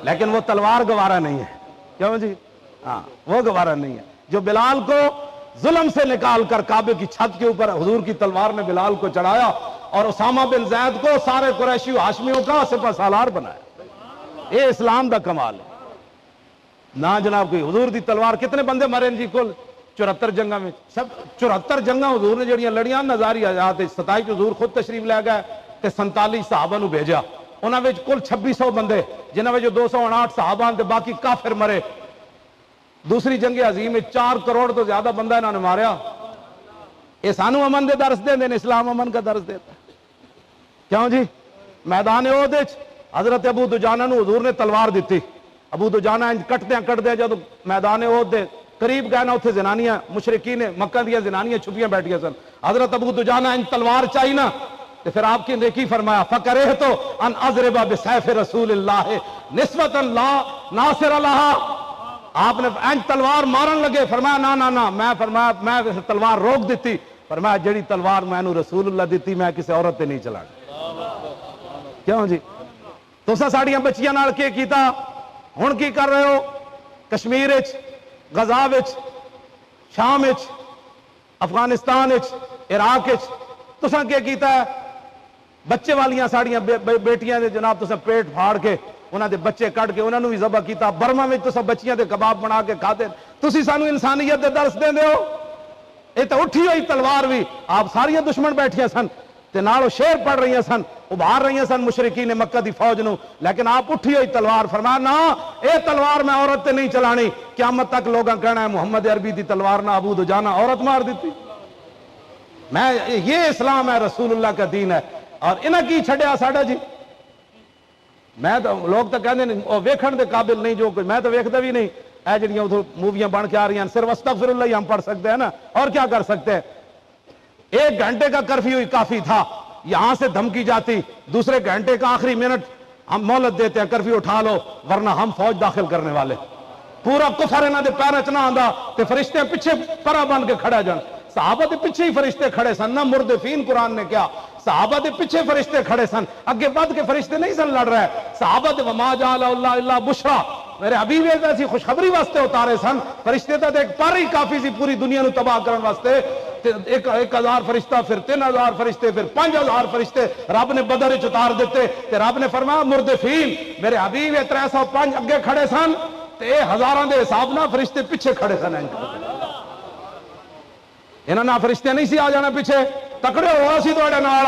لیکن وہ تلوار گوارا نہیں ہے کیوں جی ہاں وہ گوارا نہیں ہے جو بلال کو ظلم سے نکال کر کعبے کی چھت کے اوپر حضور کی تلوار نے بلال کو چڑھایا اور اسامہ بن زید کو سارے قریشی و ہاشمیوں کا سپہ سالار بنایا یہ اسلام دا کمال ہے نہ جناب کوئی حضور دی تلوار کتنے بندے مرے جی کل 74 جنگاں میں سب 74 جنگاں حضور نے جڑیاں لڑیاں نظاری آزاد 27 حضور خود تشریف لے گئے تے 47 صحابہ نو بھیجا انہاں وچ کل 2600 بندے جنہاں وچ 259 صحابہ تے باقی کافر مرے دوسری جنگ عظیم میں 4 کروڑ تو زیادہ بندہ انہوں نے ماریا یہ سانو امن دے درس دے دیں اسلام امن کا درس دیتا ہے کیوں جی میدان احد حضرت ابو دجانہ نو حضور نے تلوار دیتی ابو دجانہ کٹ دیا جب میدان احد دے قریب گئے نا اتنے زنانیاں مشرکین مکہ دیا زنانیاں چھپیاں بیٹھیاں سن حضرت ابو دجانہ تلوار چاہی نا تو پھر آپ کی نیکی فرمایا فَقَرِهْتُ أَنْ أَضْرِبَ بِسَيْفِ رَسُولِ اللَّهِ نِسْبَةً لَا نَاصِرَ لَهَا آپ نے تلوار مارن لگے فرمایا نہ میں تلوار روک دیتی فرمایا جڑی تلوار میں نو رسول اللہ دیتی میں کسی عورت تے نہیں چلانا کیوں جی تو ساڑیاں بچیاں نال کے کیتا ہن کی کر رہے ہو کشمیر وچ غزہ وچ شام وچ افغانستان وچ عراق وچ تساں کے کیتا ہے بچے والیاں ساڑیاں بیٹیاں دے جناب تساں پیٹ پھاڑ کے انہاں دے بچے کٹ کے انہاں نو بھی ذبح کیتا برما وچ تساں بچیاں دے کباب بنا کے کھاتے تسی سانو انسانیت دے درس دیندے ہو اے تے اٹھی ہوئی تلوار بھی آپ ساریاں دشمن بیٹھیاں سن تے نال شیر پڑھ رہی سن، ابھار رہی سن مشرکین مکہ دی فوج نو، لیکن آپ اٹھی ہوئی تلوار، فرمایا نا اے تلوار میں عورت تے نہیں چلانی، قیامت تک لوگاں کہنا ہے محمد عربی دی تلوار نہ ابو دجانہ عورت مار دیتی۔ میں یہ اسلام ہے، رسول اللہ کا دین ہے، اور انہاں کی چھڈیا ساڈا جی؟ میں تو لوگ تو کہندے نے او ویکھن دے قابل نہیں جو کوئی، میں تو ویکھدا بھی نہیں، اے جڑیاں ادھر موویاں بن کے آ رہی ہیں، صرف استغفر اللہ ہی ہم پڑھ سکتے ہیں نا، اور کیا کر سکتے ہیں؟ 1 گھنٹے کا کرفیو ہی کافی تھا، یہاں سے دھمکی جاتی، دوسرے گھنٹے کا آخری منٹ ہم مہلت دیتے ہیں، کرفیو اٹھا لو ورنہ ہم فوج داخل کرنے والے، پورا کفر انہاں دے پیراں وچ نہ آندا تے فرشتے پیچھے پرا بن کے کھڑا جان، صحابہ دے پیچھے ہی فرشتے کھڑے سن نا، مردفین قرآن نے کیا، صحابہ دے پیچھے فرشتے کھڑے سن، اگے بد کے فرشتے نہیں سن لڑ رہے، صحابہ دے وما جعل اللہ الا بشرا، میرے حبیب ایسی خوشخبری واسطے اتارے سن، فرشتے تو ایک پر ہی کافی سی پوری دنیا نو تباہ کرنے واسطے، 1000 فرشتہ، پھر 3000 فرشتے، پھر 5000 فرشتے رب نے بدر وچ اتار دیتے، تے رب نے فرمایا مردفین، میرے حبیب 305 اگے کھڑے سن تے ہزاراں دے حساب نہ فرشتے پیچھے کھڑے سن، انہاں نہ فرشتے نہیں سی آ جانا پیچھے، تکڑے ہوا سی تہاڈے نال،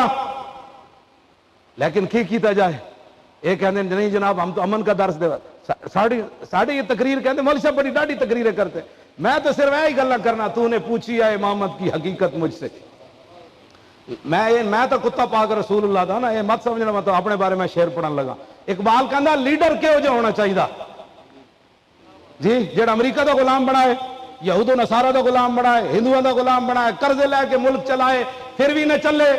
لیکن کی کیتا جائے، یہ کہندے نہیں جناب ہم تو امن کا درس دے، ساڑی یہ تقریر کہندے مولوی صاحب بڑی ڈاڈی تقریریں کرتے، میں تو صرف یہی گلاں کرنا، تو نے پوچھی ہے امامت کی حقیقت مجھ سے، میں تو کتا پاک رسول اللہ دا نا، یہ مت سمجھنا میں تو اپنے بارے میں شعر پڑھن لگا، اقبال کہندا لیڈر کیہو جہا ہونا چاہیے جی، جڑا امریکہ دا غلام بنائے، یہود و نصارہ دا غلام بنائے، ہندوؤں دا غلام بنائے، قرضے لے کے ملک چلائے، پھر بھی نہ چلے،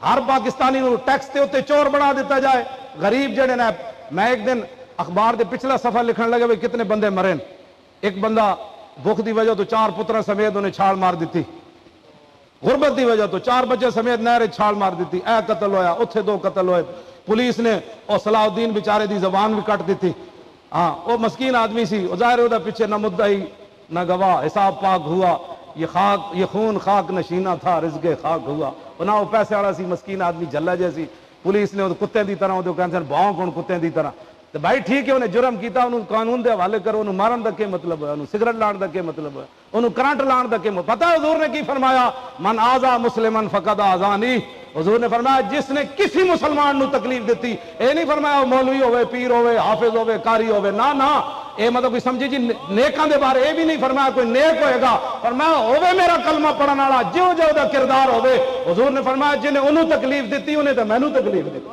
ہر پاکستانی نو ٹیکس تے اوتے چور بنا دیتا جائے، غریب جڑے نے، میں ایک دن اخبار دے پچھلا صفحہ لکھن لگے بھئی کتنے بندے مرے، ایک بندہ بھوک دی وجہ تو 4 پترا سمیت انہیں چھال مار دیتی، غربت دی وجہ تو 4 بچے سمیت نہر چھال مار دیتی، اے قتل ہویا، اتھے 2 قتل ہوئے، پولیس نے اور صلاح الدین بیچارے دی زبان بھی کٹ دیتی، ہاں وہ مسکین آدمی سی، ظاہر ہے پیچھے نہ مدعی نہ گواہ، حساب پاک ہوا، یہ خون خاک نشینہ تھا، رزق خاک ہوا، نہ وہ پیسے والا سی، مسکین آدمی جھلا جیسی، پولیس نے کتے دی طرح وہ کہتے ہیں باؤں کون کتے دی طرح، تو بھائی ٹھیک ہے انہیں جرم کیتا، انہوں قانون دے حوالے کرو، انہوں مارن دا کے مطلب ہے، انہوں سگریٹ لان دا کے مطلب ہے، انہوں کرنٹ لان دا کے مطلب، پتہ ہے حضور نے کی فرمایا، من آزا مسلمن فقد آزانی، حضور نے فرمایا جس نے کسی مسلمان نو تکلیف دیتی، اے نہیں فرمایا مولوی ہوئے، پیر ہوئے، حافظ ہوئے، قاری ہوئے، نہ اے مطلب کوئی سمجھے جی نیکاں دے بارے، اے بھی نہیں فرمایا کوئی نیک ہوئے گا، فرمایا ہوئے میرا کلمہ پڑھن والا جو دا کردار ہوئے، حضور نے فرمایا جنہیں انہوں تکلیف دیتی انہیں تو مینوں تکلیف دیتی،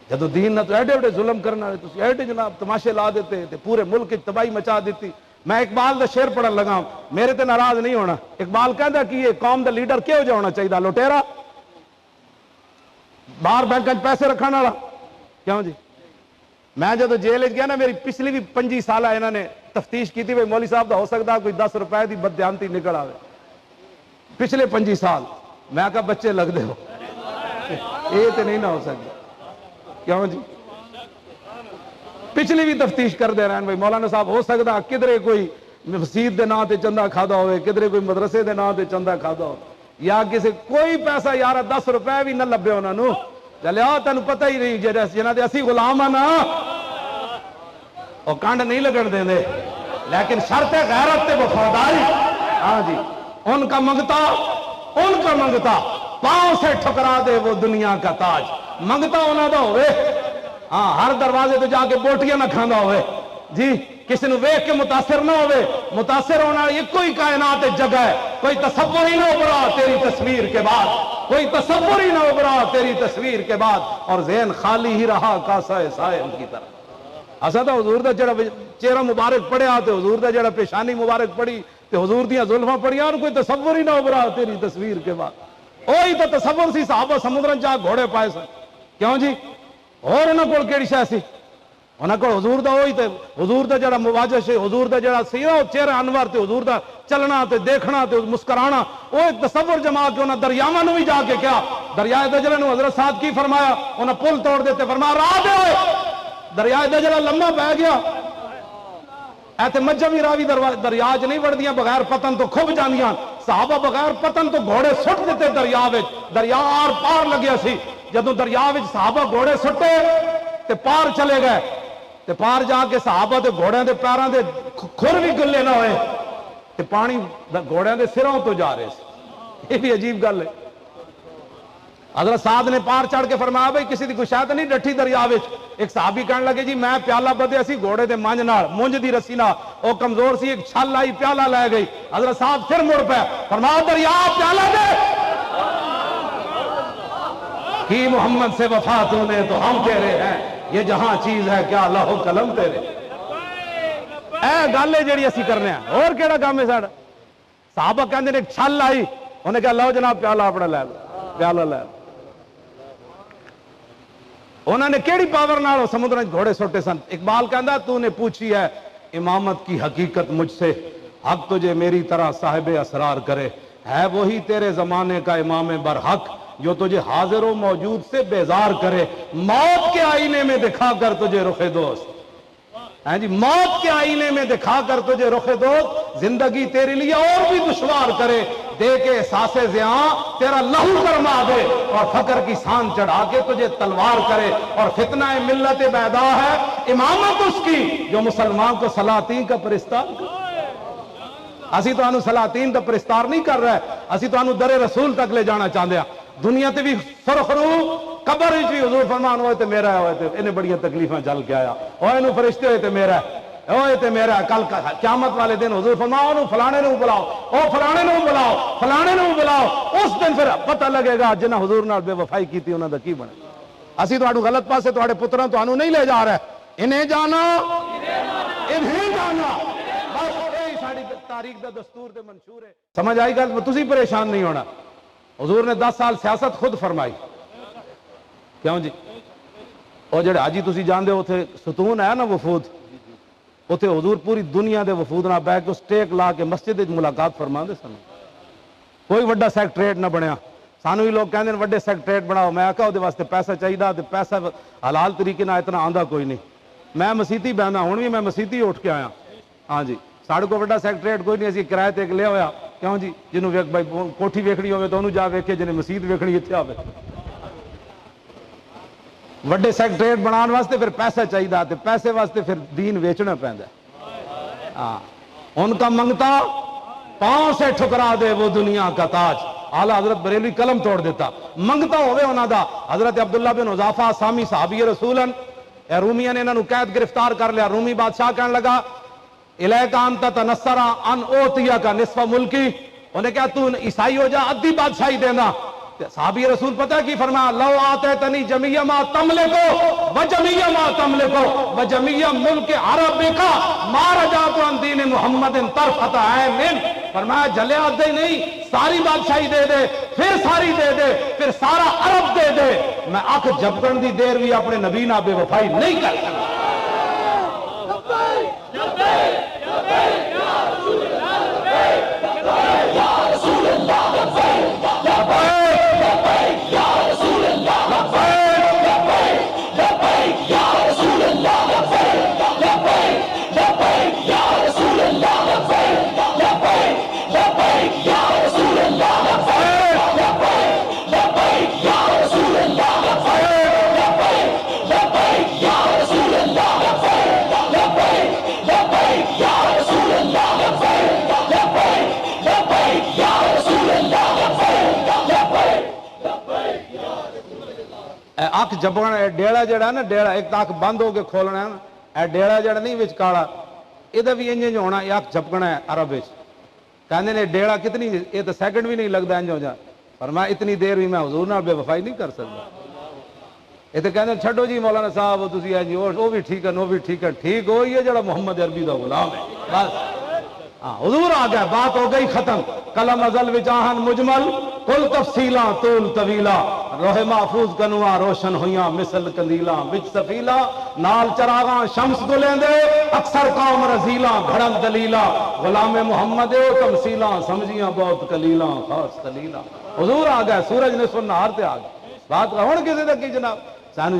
جدو دین نہ تو ایڈے ایڈے ظلم کرنا ہے، تو ایڈے جناب تماشے لا دیتے تے پورے ملک کی تباہی مچا دیتی۔ میں اقبال دا شعر پڑھن لگا، میرے تے ناراض نہیں ہونا، اقبال کہندا کہ یہ قوم دا لیڈر کیوں جا ہونا چاہیے، لٹیرا باہر بینک پیسے رکھنے والا، کیوں جی؟ میں جدو جیل گیا نا، میری پچھلی بھی 25 سالہ انہوں نے تفتیش کی تھی، مولوی صاحب دا ہو سکتا کوئی 10 روپے دی بددیانتی نکل آوے، پچھلے 25 سال میں کہا بچے لگ دے ہو، یہ تو نہیں نہ ہو سکتا، کیوں جی؟ پچھلی بھی تفتیش کر دے رہے ہیں بھائی مولانا صاحب، ہو سکتا کدھرے کوئی مسجد دے نام تے چندہ کھادا ہوئے، کدھرے کوئی مدرسے دے نام تے چندہ کھادا ہو، یا کسی کوئی پیسہ یار 10 روپے بھی نہ لبے انہوں نے، چلے آؤ تینوں پتہ ہی نہیں جنہاں دے اسی غلام ہیں نا، وہ کانڈ نہیں لگن دیں دے، لیکن شرط غیرت تے وفاداری، ہاں جی، ان کا منگتا پاؤں سے ٹھکرا دے وہ دنیا کا تاج، منگتا انہوں دا ہوئے، ہاں ہر دروازے تو جا کے بوٹیاں نہ کھاندا ہوئے جی، کسی نے ویکھ کے متاثر نہ ہوئے، متاثر ہونا یہ کوئی کائنات جگہ ہے، کوئی تصور ہی نہ ابھرا تیری تصویر کے بعد، کوئی تصور ہی نہ ابھرا تیری تصویر کے بعد، اور ذہن خالی ہی رہا کاسہ سائل کی طرح۔ ایسا تو حضور دا جڑا چہرہ مبارک پڑھیا تے حضور دا جڑا پیشانی مبارک پڑھی تے حضور دیاں زلفاں پڑھیاں، اور کوئی تصور ہی نہ ابھرا تیری تصویر کے بعد، وہی تو تصور سی، صحابہ سمندرن جا گھوڑے پائے سن، کیوں جی؟ اور انہاں کول کیڑی شے سی؟ انہاں کول حضور دا ہوئی تے حضور دا جڑا مواجہ ہے، حضور دا جڑا سیرہ چہرہ انور تے حضور دا چلنا تے دیکھنا تے مسکرانا، وہ ایک تصور جما کے انہاں دریاواں نو بھی جا کے کیا، دریائے دجلہ نو حضرت سعد کی فرمایا، انہاں پل توڑ دیتے، فرمایا راہ دے ہوئے، دریائے دجلہ لمبا بہ گیا، ایتے مجھا بھی راوی دریاج نہیں وڑ دیاں بغیر پتن تو کھب جاندیاں، صحابہ بغیر پتن تو گھوڑے سٹ دیتے دریا وچ، دریا آر پار لگیا سی، جدوں دریا وچ صحابہ گھوڑے سٹے تے پار چلے گئے، تے پار جا کے صحابہ دے گھوڑیاں دے پیراں دے کھر بھی گلے نہ ہوئے، تے پانی گھوڑیاں دے سراں تو جا رہے سی، یہ بھی عجیب گل ہے، حضرت سعد نے پار چڑھ کے فرمایا بھائی کسی دی کوئی شاید نہیں ڈٹھی دریا وچ. ایک صحابی کہنے لگے جی میں پیالہ بدیا سی گھوڑے دے مانج نال مونج دی رسی نال او کمزور سی ایک چھل آئی پیالہ لے گئی. حضرت صاحب پھر مڑ پہ فرمایا دریا پیالہ دے کی محمد سے وفا تو نے تو ہم تیرے ہیں یہ جہاں چیز ہے کیا لوح قلم تیرے. اے گل ہے جیڑی اسی کرنے ہیں اور کیڑا کام ہے ساڈا. صحابہ کہندے نے ایک چھل آئی انہیں کہا لو جناب پیالہ اپنا لے لو پیالہ لے لو. انہوں نے کیڑی پاور نال سمندر گھوڑے سوٹے سن. اقبال کہندا تو نے پوچھی ہے امامت کی حقیقت مجھ سے حق تجھے میری طرح صاحب اسرار کرے. ہے وہی تیرے زمانے کا امام برحق جو تجھے حاضر و موجود سے بیزار کرے. موت کے آئینے میں دکھا کر تجھے رخ دوست جی موت کے آئینے میں دکھا کر تجھے رخ دوست زندگی تیرے لیے اور بھی دشوار کرے. دے کے احساس زیاں تیرا لہو گرما دے اور فقر کی سان چڑھا کے تجھے تلوار کرے. اور فتنہ ملت بیدا ہے امامت اس کی جو مسلمان کو سلاطین کا پرستار کرے. اسی تو انو سلاطین دا پرستار نہیں کر رہا ہے اسی تو انو در رسول تک لے جانا چاہتے ہیں. دنیا تے بھی فرخرو قبر بھی حضور فرمان ہوئے تے میرا ہوئے تے انہیں بڑی تکلیفیں چل کے آیا ہوئے انو فرشتے ہوئے تے میرا ہوئے تے میرا کل قیامت والے دن حضور فرمان انو فلانے نو بلاؤ او فلانے نو بلاؤ فلانے نو بلاؤ. اس دن پھر پتہ لگے گا جنہ حضور نال بے وفائی کی تھی انہوں دا کی بنے. اسی تو غلط پاسے تو پتران تو انو نہیں لے جا رہے انہیں جانا انہیں جانا بس یہی ساری تاریخ دا دستور دے منشور ہے. سمجھ آئی گل تسی پریشان نہیں ہونا. حضور نے 10 سال سیاست خود فرمائی کیوں جی. اور جڑے حاجی تسی جان دے اتنے ستون ہے نا وفود اتنے حضور پوری دنیا دے وفود نہ بہ کے سٹیک لا کے مسجد ملاقات فرما دے سن. کوئی وڈا سیکٹریٹ نہ بنیا. سانو ہی لوگ کہندے ہیں وڈے سیکٹریٹ بناؤ. میں آکھا وہ واسطے پیسہ چاہیے تے پیسہ حلال طریقے نہ اتنا آندا کوئی نہیں. میں مسیتی بہنا ہوں بھی میں مسیتی اٹھ کے آیا. ہاں جی ساڑھے کو وڈا سیکٹریٹ کوئی نہیں اسی کرائے تے لیا ہویا کیوں جی جنہوں بھائی کوٹھی ویکھنی ہوئے تو انہوں جا ویکھے جنہیں مسجد ویکھنی اتنے آوے. وڈے سیکٹریٹ بنان واسطے پھر پیسہ چاہیے تے پیسے واسطے پھر دین ویچنا پیندا. ہاں ان کا منگتا پاؤں سے ٹھکرا دے وہ دنیا کا تاج. اعلیٰ حضرت بریلوی قلم توڑ دیتا. منگتا ہوئے انہاں دا حضرت عبداللہ بن حذافہ سامی صحابی رسولن رومیہ نے انہوں گرفتار گرفتار کر لیا. رومی بادشاہ کہنے لگا الیک انت تنصر ان اوتیا کا نصف ملکی. انہیں کہا تو عیسائی ہو جا ادھی بادشاہی دینا. صحابی رسول پتہ کی فرمایا لو آتیتنی جمیع ما تملکو وجمیع ما تملکو وجمیع ملک عربکا ما رجعت عن دین محمد طرفۃ عین. فرمایا جلے آدھے نہیں ساری بادشاہی دے دے پھر ساری دے دے پھر سارا عرب دے دے میں آنکھ جھپکن دی دیر بھی اپنے نبی نہ بے وفائی نہیں کر سکتا. آنکھ جبنا ڈیڑا جڑا نا ڈیڑا ایک آنکھ بند ہو کے کھولنا ہے نا اے ڈیڑا جڑا نہیں وچ کالا یہ بھی انج ہونا یہ آنکھ جھپکنا ہے عرب وچ. کہندے نے ڈیڑا کتنی یہ تو سیکنڈ بھی نہیں لگتا انج ہو جا. فرمایا اتنی دیر بھی میں حضور نال بے وفائی نہیں کر سکتا. یہ تو کہندے چھڈو جی مولانا صاحب وہ تسی جی وہ بھی ٹھیک ہے وہ بھی ٹھیک ہے. ٹھیک ہوئی ہے جڑا محمد عربی دا غلام ہے بس. ہاں حضور آ گیا بات ہو گئی ختم. قلم ازل وجاہن مجمل کل تفصیلاں طول طویلا روح محفوظ کنواں روشن ہویاں مثل کندیلاں وچ سفیلا نال چراغاں شمس گلیں دے اکثر قوم رزیلاں گھڑن دلیلا غلام محمد تمثیلاں سمجھیاں بہت کلیلاں خاص کلیلاں. حضور آ گئے سورج نے سن نہار تے آ گئے. بات ہن کسی دا کی جناب سانو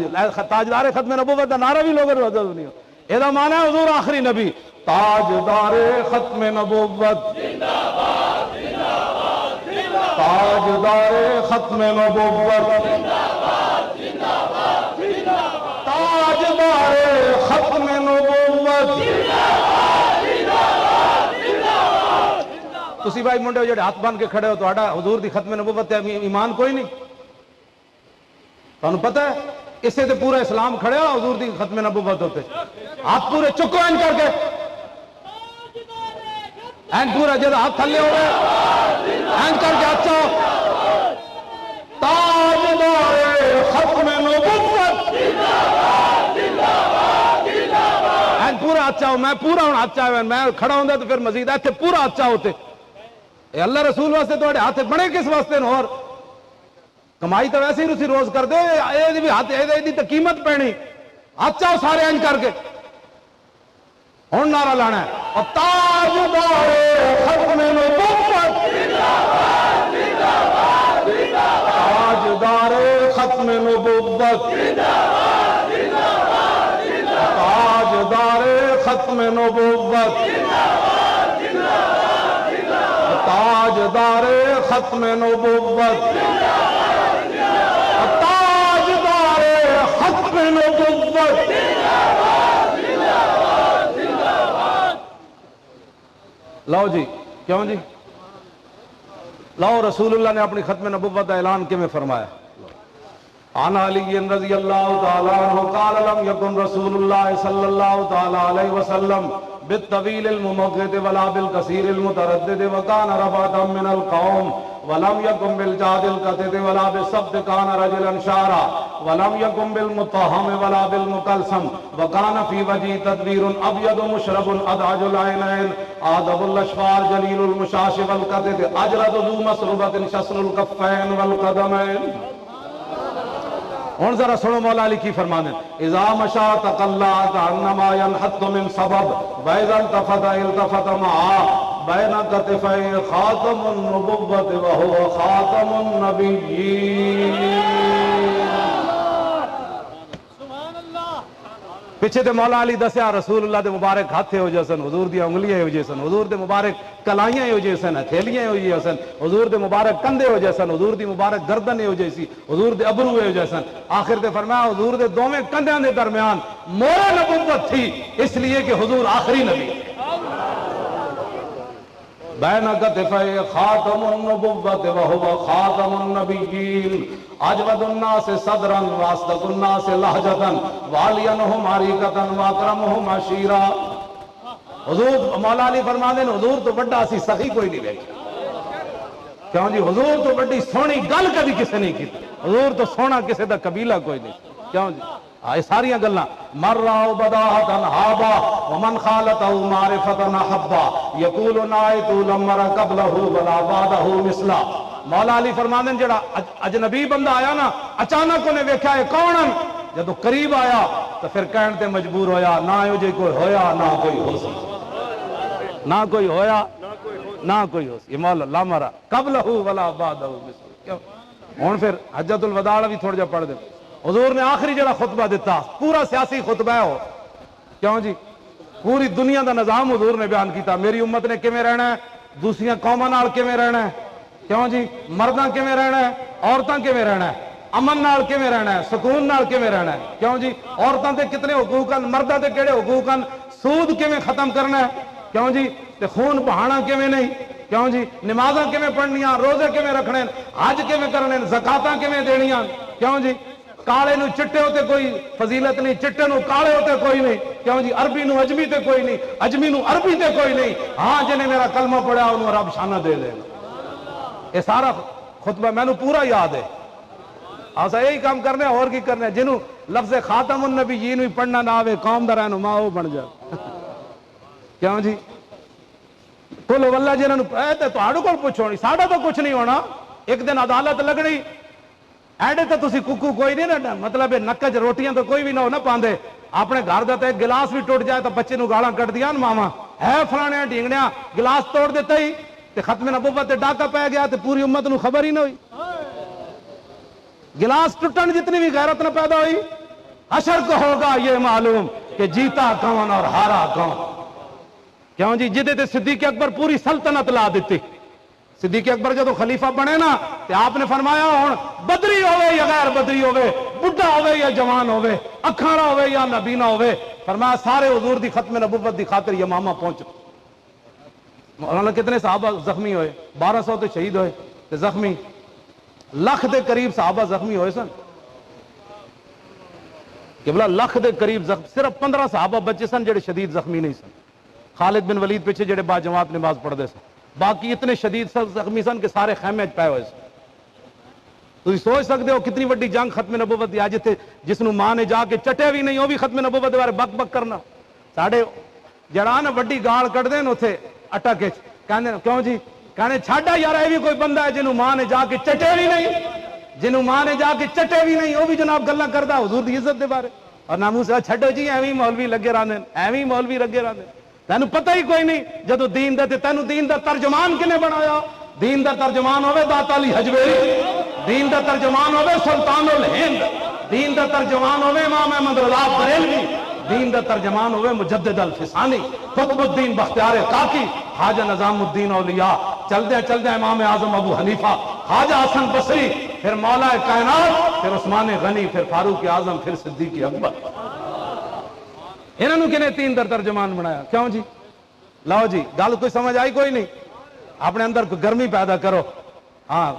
تاجدار ختم نبوت دا نعرہ بھی لوگوں نے وجہ نہیں. اے دا معنی ہے حضور آخری نبی تاجدار ختم نبوت زندہ باد زندہ باد تاجدار ختم نبوت زندہ باد زندہ باد زندہ باد تاجدار ختم نبوت زندہ باد زندہ باد زندہ باد. تسی بھائی منڈے جڑے ہاتھ بن کے کھڑے ہو تہاڈا حضور دی ختم نبوت تے ایمان کوئی نہیں. تمہیں پتہ ہے اسے تے پورا اسلام کھڑے ہو حضور دی ختم نبوت ہوتے ہاتھ پورے چکو این کر کے این پورا جد ہاتھ تھلے ہوئے این کر کے ہاتھ چاہو تاجدار ختم نبوت این پورا ہاتھ چاہو میں پورا ہوں ہاتھ چاہو میں کھڑا ہوں تو پھر مزید ایتھے پورا ہاتھ چاہو ہوتے اے اللہ رسول واسطے تو ہاتھ بڑے کس واسطے نو اور کمائی تو ویسے ہی اسی روز کر دے اے بھی ہاتھ اے تو قیمت پینی ہاتھ چاہو سارے این کر کے ہون نعرہ لانا ہے اور تاجدار ختم نبوت تاجدار ختم نبوت تاجدار ختم نبوت تاجدار ختم نبوت تاجدار ختم نبوت لو جی کیوں جی لو رسول اللہ نے اپنی ختم نبوت کا اعلان کیوں فرمایا عن علی رضی اللہ تعالی عنہ قال لم یکن رسول اللہ صلی اللہ تعالی علیہ وسلم بالطویل الممغت ولا بالکثیر المتردد وکان رفعتا من القوم ولم یکن بالجاد القتد ولا بالسبت کان رجلا شارا ولم یکن بالمتهم ولا بالمکلسم وکان فی وجی تدبیر ابید مشرب ادعج العینین آدب الاشفار جلیل المشاش والقتد اجرد ذو مسربت شسر الکفین والقدمین اور ذرا سنو مولا علی کی فرمانے اذا مشا تقلا کانما ينحط من سبب واذا التفت التفت معا بين كتفي خاتم النبوة وهو خاتم النبيين پیچھے تے مولا علی دسیا رسول اللہ دے مبارک ہاتھ ہو جیسن حضور دی انگلیاں ہو جیسن حضور دے مبارک کلائیاں ہو جیسن ہتھیلیاں ہو جیسن حضور دے مبارک کندھے ہو جیسن حضور دی مبارک گردن ہو جیسی حضور دے ابرو ہو جیسن آخر تے فرمایا حضور دے دوویں کندھیاں دے درمیان مور نبوت تھی اس لیے کہ حضور آخری نبی بین کتفی خاتم النبوت وهو خاتم النبیین اجود الناس صدرا واصدق الناس لہجتا والینہم عریقتا واکرمہم عشیرا حضور مولا علی فرما دیں حضور تو بڑا سی سخی کوئی نہیں بیٹھا کیوں جی حضور تو بڑی سونی گل کبھی کسے نہیں کی حضور تو سونا کسے دا قبیلہ کوئی نہیں کیوں جی آئے ساری گلنا مرّاو بداہتا حابا ومن خالتہو معرفتا حبا یقول نائتو لمر قبلہو بلا بعدہو مثلا مولا علی فرماندن جڑا اجنبی بندہ آیا نا اچانک انہیں ویکھا ہے کونن جدو قریب آیا تو پھر کہن تے مجبور ہویا نہ جو کوئی ہویا نہ کوئی ہو سی نہ کوئی ہویا نہ کوئی ہو سی یہ مولا لمر قبلہو بلا بعدہو مثلا کیوں ہون پھر حجت الوداع بھی تھوڑا جا پڑھ دے حضور نے آخری جڑا خطبہ دیتا پورا سیاسی خطبہ ہے ہو کیوں جی پوری دنیا دا نظام حضور نے بیان کیتا میری امت نے کیویں رہنا ہے دوسری قوماں نال کیویں رہنا ہے کیوں جی مرداں کیویں رہنا ہے عورتاں کیویں رہنا ہے امن نال کیویں رہنا ہے سکون نال کیویں رہنا ہے کیوں جی عورتاں تے کتنے حقوق ہیں مرداں تے کیڑے حقوق ہیں سود کیویں ختم کرنا ہے کیوں جی تے خون بہانا کیویں نہیں کیوں جی نمازاں کیویں پڑھنیاں روزے کیویں رکھنے حج کیویں کرنے زکاتاں کیویں دینیاں کیوں جی کالے نو چٹے ہوتے کوئی فضیلت نہیں چٹے نو کالے ہوتے کوئی نہیں کیوں جی عربی نو اجمی تے کوئی نہیں اجمی نو عربی تے کوئی نہیں ہاں جنہیں میرا کلمہ پڑھا انہوں رب شانہ دے دے یہ سارا خطبہ میں نو پورا یاد ہے آسا یہی کام کرنے اور کی کرنے جنہوں لفظ خاتم النبیین بھی پڑھنا نہ آوے قوم دا رہنما وہ بن جائے کیوں جی کل واللہ جنہوں نے تو آڑو کل پوچھو نہیں ساڑھا تو کچھ نہیں ہونا ایک دن عدالت لگنی ایڈے تو تسی ککو کوئی نہیں نا مطلب نکج روٹیاں تو کوئی بھی نہ ہو نہ پاندے اپنے گھر دیتا ایک گلاس بھی ٹوٹ جائے تو بچے نو گالاں کٹ دیا ماما ہے فلانے ڈینگنیا گلاس توڑ دیتا ہی تے ختم نبوت تے ڈاکہ پہ گیا تے پوری امت نو خبر ہی نہ ہوئی گلاس ٹوٹن جتنی بھی غیرت نہ پیدا ہوئی حشر کو ہوگا یہ معلوم کہ جیتا کون اور ہارا کون کیوں جی جدے تے صدیق اکبر پوری سلطنت لا دیتی صدیق اکبر جدو خلیفہ بنے نا تے آپ نے فرمایا ہون بدری ہوئے یا غیر بدری ہوئے بڑھا ہوئے یا جوان ہوئے اکھاڑا ہوئے یا نبینا ہوئے فرمایا سارے حضور دی ختم نبوت دی خاطر یمامہ پہنچو مولانا کتنے صحابہ زخمی ہوئے 1200 تے شہید ہوئے تے زخمی لاکھ دے قریب صحابہ زخمی ہوئے سن قبلہ لکھ دے قریب صرف 15 صحابہ بچے سن جڑے شدید زخمی نہیں سن. خالد بن ولید پیچھے جڑے با جماعت نماز پڑھتے سن, باقی اتنے شدید زخمی سن کہ سارے خیمے پائے ہوئے سن. تھی سوچ سکتے ہو کتنی وڈی جنگ ختم نبوت دی اج تے جس نو ماں نے جا کے چٹے بھی نہیں وہ بھی ختم نبوت دے بارے بک بک کرنا. ساڈے جڑا نا وڈی گال کڈدے نے اوتھے اٹک کے کہندے کیوں جی کہنے چھاڈا یار اے بھی کوئی بندہ ہے جنوں ماں نے جا کے چٹے بھی نہیں, جنوں ماں نے جا کے چٹے بھی نہیں وہ بھی جناب گلاں کردا حضور دی عزت دے بارے. اور ناموس چھڈو جی ایویں مولوی لگے رہندے ایویں مولوی لگے رہندے تینوں پتہ ہی کوئی نہیں جدوں دین دا تے تینوں دین دا ترجمان کنے بنایا. دین دا ترجمان ہوے داتا علی حجویری, دین دا ترجمان ہوے سلطان الہند, دین دا ترجمان ہوے امام احمد رضا بریلوی, دین دا ترجمان ہوے مجدد الفسانی, قطب الدین بختیار کاکی, خواجہ نظام الدین اولیاء, چلدے امام اعظم ابو حنیفہ, خواجہ حسن بصری, پھر مولا کائنات, پھر عثمان غنی, پھر فاروق اعظم, پھر صدیق اکبر. انہوں نے تین در ترجمان بنایا. کیوں جی لاؤ جی گل کوئی سمجھ آئی کوئی نہیں. اپنے اندر کوئی گرمی پیدا کرو. ہاں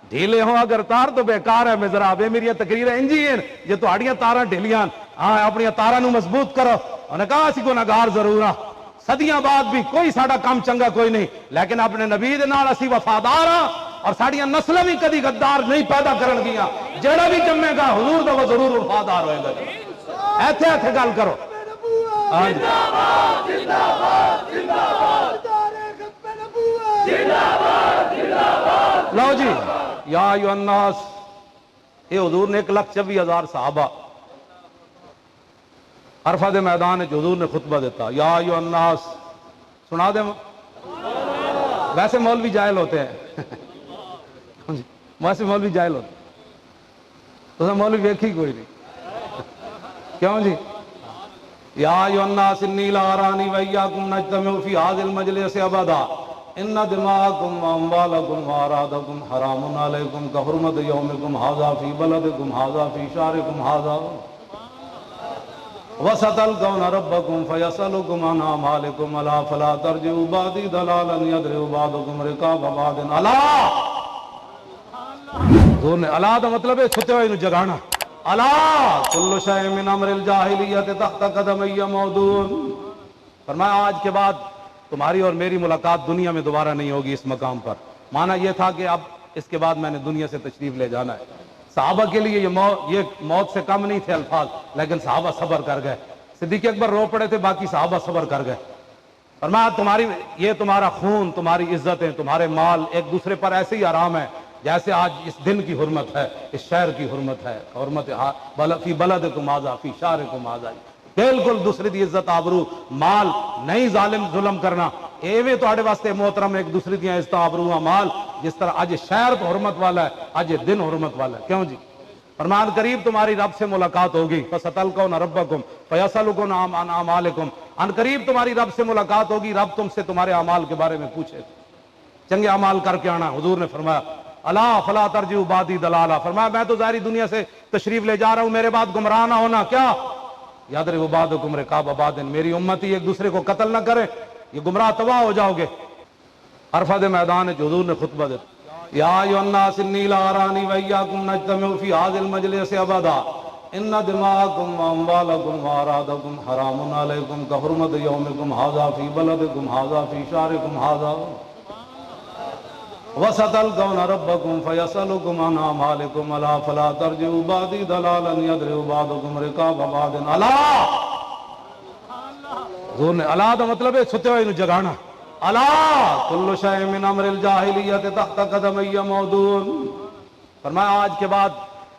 ڈھیلے ہوں اگر تار تو بیکار ہے مزراب. یہ میری تقریر انجی ہیں جی تہاڈیاں تاراں ڈھیلیاں, ہاں اپنی تاراں نو مضبوط کرو. انہوں نے کہا اسی گنہگار ضرور ہاں, صدیاں بعد بھی کوئی ساڈا کام چنگا کوئی نہیں, لیکن اپنے نبی دے نال اسی وفادار ہاں اور ساڈیاں نسلیں بھی کدی غدار نہیں پیدا کرن گیاں. جیڑا بھی جمے گا حضور دا وہ ضرور وفادار ہوئے گا. ایتھے ایتھے گل کرو. لو جی یا ایھا الناس, یہ حضور نے 1,24,000 صحابہ عرفہ دے میدان حضور نے خطبہ دیتا. یا ایھا الناس سنا دے. ویسے مولوی جاہل ہوتے ہیں, ویسے مولوی جاہل ہوتے ہیں, تو مولوی ویکھی کوئی نہیں. کیوں جی یا ایھا الناس انی لا ارانی وایاکم نجتمع فی ھذا المجلس ابدا ان دماءکم واموالکم واعراضکم حرام علیکم کحرمت یومکم ھذا فی بلدکم ھذا فی شہرکم ھذا وستلقون ربکم فیسألکم عن اعمالکم الا فلا ترجعوا بعدی ضلالا یضرب بعضکم رقاب بعض. الا حضور نے الا دا مطلب ہے ستے ہوئے نو جگانا. الا کل شیء من امر الجاہلیت تحت قدمی موضوع. فرمایا آج کے بعد تمہاری اور میری ملاقات دنیا میں دوبارہ نہیں ہوگی اس مقام پر. معنی یہ تھا کہ اب اس کے بعد میں نے دنیا سے تشریف لے جانا ہے. صحابہ کے لیے یہ موت سے کم نہیں تھے الفاظ, لیکن صحابہ صبر کر گئے. صدیق اکبر رو پڑے تھے, باقی صحابہ صبر کر گئے. فرمایا یہ تمہارا خون, تمہاری عزتیں, تمہارے مال ایک دوسرے پر ایسے ہی آرام ہے جیسے آج اس دن کی حرمت ہے, اس شہر کی حرمت ہے. حرمت فی بلدکم ھذا فی شہرکم ھذا, بالکل دوسری دی عزت آبرو مال نہیں ظالم ظلم کرنا. ایویں تہاڈے واسطے محترم ایک دوسری دی عزت آبرو مال جس طرح اج شہر تو حرمت والا ہے, اج دن حرمت والا ہے. کیوں جی فرمان قریب تمہاری رب سے ملاقات ہوگی. فستلقون ربکم فیسألکم عن اعمالکم, ان قریب تمہاری رب سے ملاقات ہوگی, رب تم سے تمہارے اعمال کے بارے میں پوچھے. چنگے اعمال کر کے آنا. حضور نے فرمایا الا فلا ترجعوا بعدی ضلالا. فرمایا میں تو ظاہری دنیا سے تشریف لے جا رہا ہوں, میرے بعد گمراہ نہ ہونا. کیا یضرب بعضکم رقاب بعض, میری امتی ایک دوسرے کو قتل نہ کرے, یہ گمراہ تباہ ہو جاؤ گے. عرفہ دے میدان حضور نے خطبہ دیتا. یا ایھا الناس انی لا ارانی وایاکم نجتمع فی ھذا المجلس ابدا ان دماءکم واموالکم واعراضکم حرام علیکم کحرمت یومکم ھذا فی بلدکم ھذا فی شہرکم ھذا وستلقون ربکم فیسألکم عن اعمالکم الا فلا ترجعوا بعدی ضلالا یضرب بعضکم رقاب بعض. الا حضور نے الا دا مطلب ہے ستے ہوئے نو جگانا. الا کل شیء من امر الجاہلیت تحت قدمی موضوع. فرمایا آج کے بعد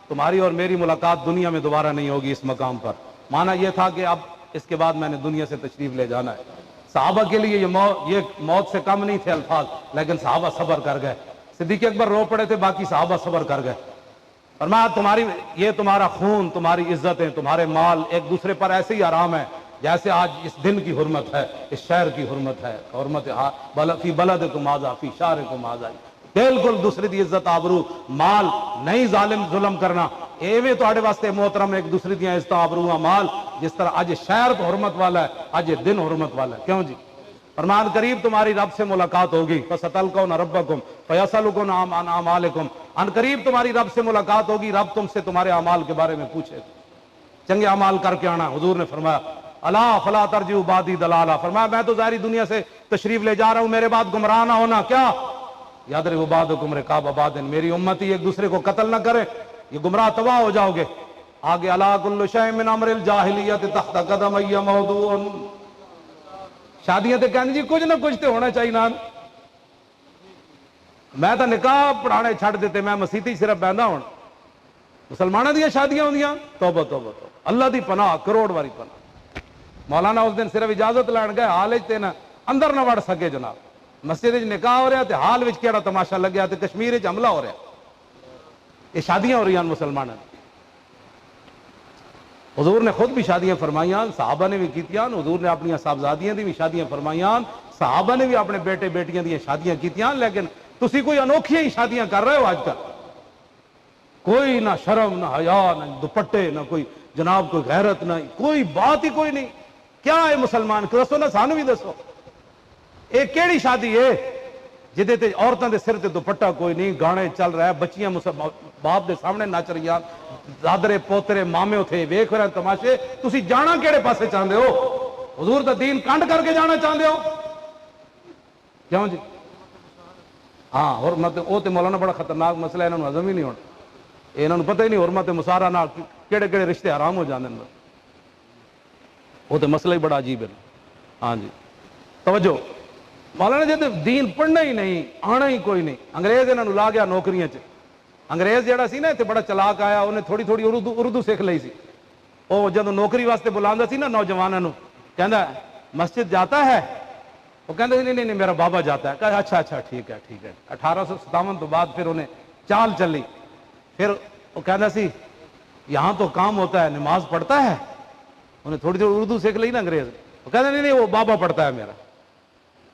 تمہاری اور میری ملاقات دنیا میں دوبارہ نہیں ہوگی اس مقام پر. معنی یہ تھا کہ اب اس کے بعد میں نے دنیا سے تشریف لے جانا ہے. صحابہ کے لیے یہ موت سے کم نہیں تھے الفاظ, لیکن صحابہ صبر کر گئے. صدیق اکبر رو پڑے تھے, باقی صحابہ صبر کر گئے. فرمایا یہ تمہارا خون, تمہاری عزتیں, تمہارے مال ایک دوسرے پر ایسے ہی آرام ہے جیسے آج اس دن کی حرمت ہے, اس شہر کی حرمت ہے. حرمت فی بلدکم ھذا فی شہرکم ھذا, بالکل دوسری دی عزت آبرو مال نہیں ظالم ظلم کرنا. ایویں تہاڈے واسطے محترم ایک دوسری دی عزت آبرو مال جس طرح اج شہر تو حرمت والا ہے, اج دن حرمت والا ہے. کیوں جی فرمان قریب تمہاری رب سے ملاقات ہوگی. فستلقون ربکم فیسألکم عن اعمالکم, ان قریب تمہاری رب سے ملاقات ہوگی, رب تم سے تمہارے اعمال کے بارے میں پوچھے. چنگے اعمال کر کے آنا. حضور نے فرمایا الا فلا ترجعوا بعدی ضلالا، فرمایا میں تو ظاہری دنیا سے تشریف لے جا رہا ہوں، میرے بعد گمراہ نہ ہونا. کیا یضرب بعضکم رقاب بعض، میری امتی ایک دوسرے کو قتل نہ کرے، یہ گمراہ تباہ ہو جاؤ گے. آگے الا کل شیء من امر الجاہلیت تحت قدمی موضوع، شادیاں تے کہنے جی کچھ نہ کچھ تے ہونا چاہیے نا. میں تو نکاح پڑھانے چھڑ دیتے، میں مسیتی صرف بہندا ہوں. مسلمانوں دیا شادیاں ہوندیاں، توبہ توبہ توبہ، اللہ دی پناہ، کروڑ واری پناہ. مولانا اس دن صرف اجازت لین گئے، حال وچ تے نہ اندر نہ وڑ سکے جناب. مسجد وچ نکاح ہو رہا تے حال وچ کیڑا تماشا لگیا تے کشمیر وچ حملہ ہو رہا. یہ شادیاں ہو رہی ہیں مسلمانوں دی. حضور نے خود بھی شادیاں فرمائیاں، صحابہ نے بھی کیتیاں. حضور نے اپنی صاحبزادیاں دی بھی شادیاں فرمائیاں، صحابہ نے بھی اپنے بیٹے بیٹیاں دی شادیاں کیتیاں. لیکن تسی کوئی انوکھیاں ہی شادیاں کر رہے ہو آج کل. کوئی نہ شرم، نہ حیا، نہ دوپٹے، نہ کوئی جناب کوئی غیرت، نہ کوئی بات ہی کوئی نہیں. کیا ہے مسلمان؟ دسو نا، سانو بھی دسو. یہ کیڑی شادی ہے جہدے تے عورتاں دے سر تے دوپٹہ کوئی نہیں، گانے چل رہا ہے، بچیاں باپ دے سامنے نچ رہی ہیں، دادرے پوترے مامے اتھے ویکھ رہے ہیں تماشے. تسی جانا کیڑے پاسے چاہندے ہو؟ حضور دا دین کنڈ کر کے جانا چاہندے ہو؟ کیوں جی؟ ہاں، حرمت وہ تے مولانا بڑا خطرناک مسئلہ ہے، انہوں نے ہضم ہی نہیں ہونا. انہوں نے پتہ ہی نہیں حرمت مسارہ نال کیڑے کیڑے رشتے حرام ہو جاندے ہیں. وہ تو مسئلہ ہی بڑا عجیب ہے. ہاں جی توجہ، مولانا جی دین پڑھنا ہی نہیں، آنا ہی کوئی نہیں. انگریز انہوں لا گیا نوکریاں چ. انگریز جہاں سی نا اتنے بڑا چلاک آیا، انہیں تھوڑی تھوڑی اردو سیکھ لی سی. وہ جب نوکری واسطے بلاندا سی نا نوجوانوں، کہندا مسجد جاتا ہے؟ وہ کہتے نہیں نہیں میرا بابا جاتا ہے. کہا اچھا اچھا ٹھیک ہے ٹھیک ہے. 1857 تو بعد پھر انہیں چال چلی. پھر وہ کہنا سی یہاں تو کام ہوتا ہے، نماز پڑھتا ہے؟ انہیں تھوڑی تھوڑی اردو سیکھ لی نا انگریز. وہ کہتے نہیں نہیں وہ بابا پڑھتا ہے میرا،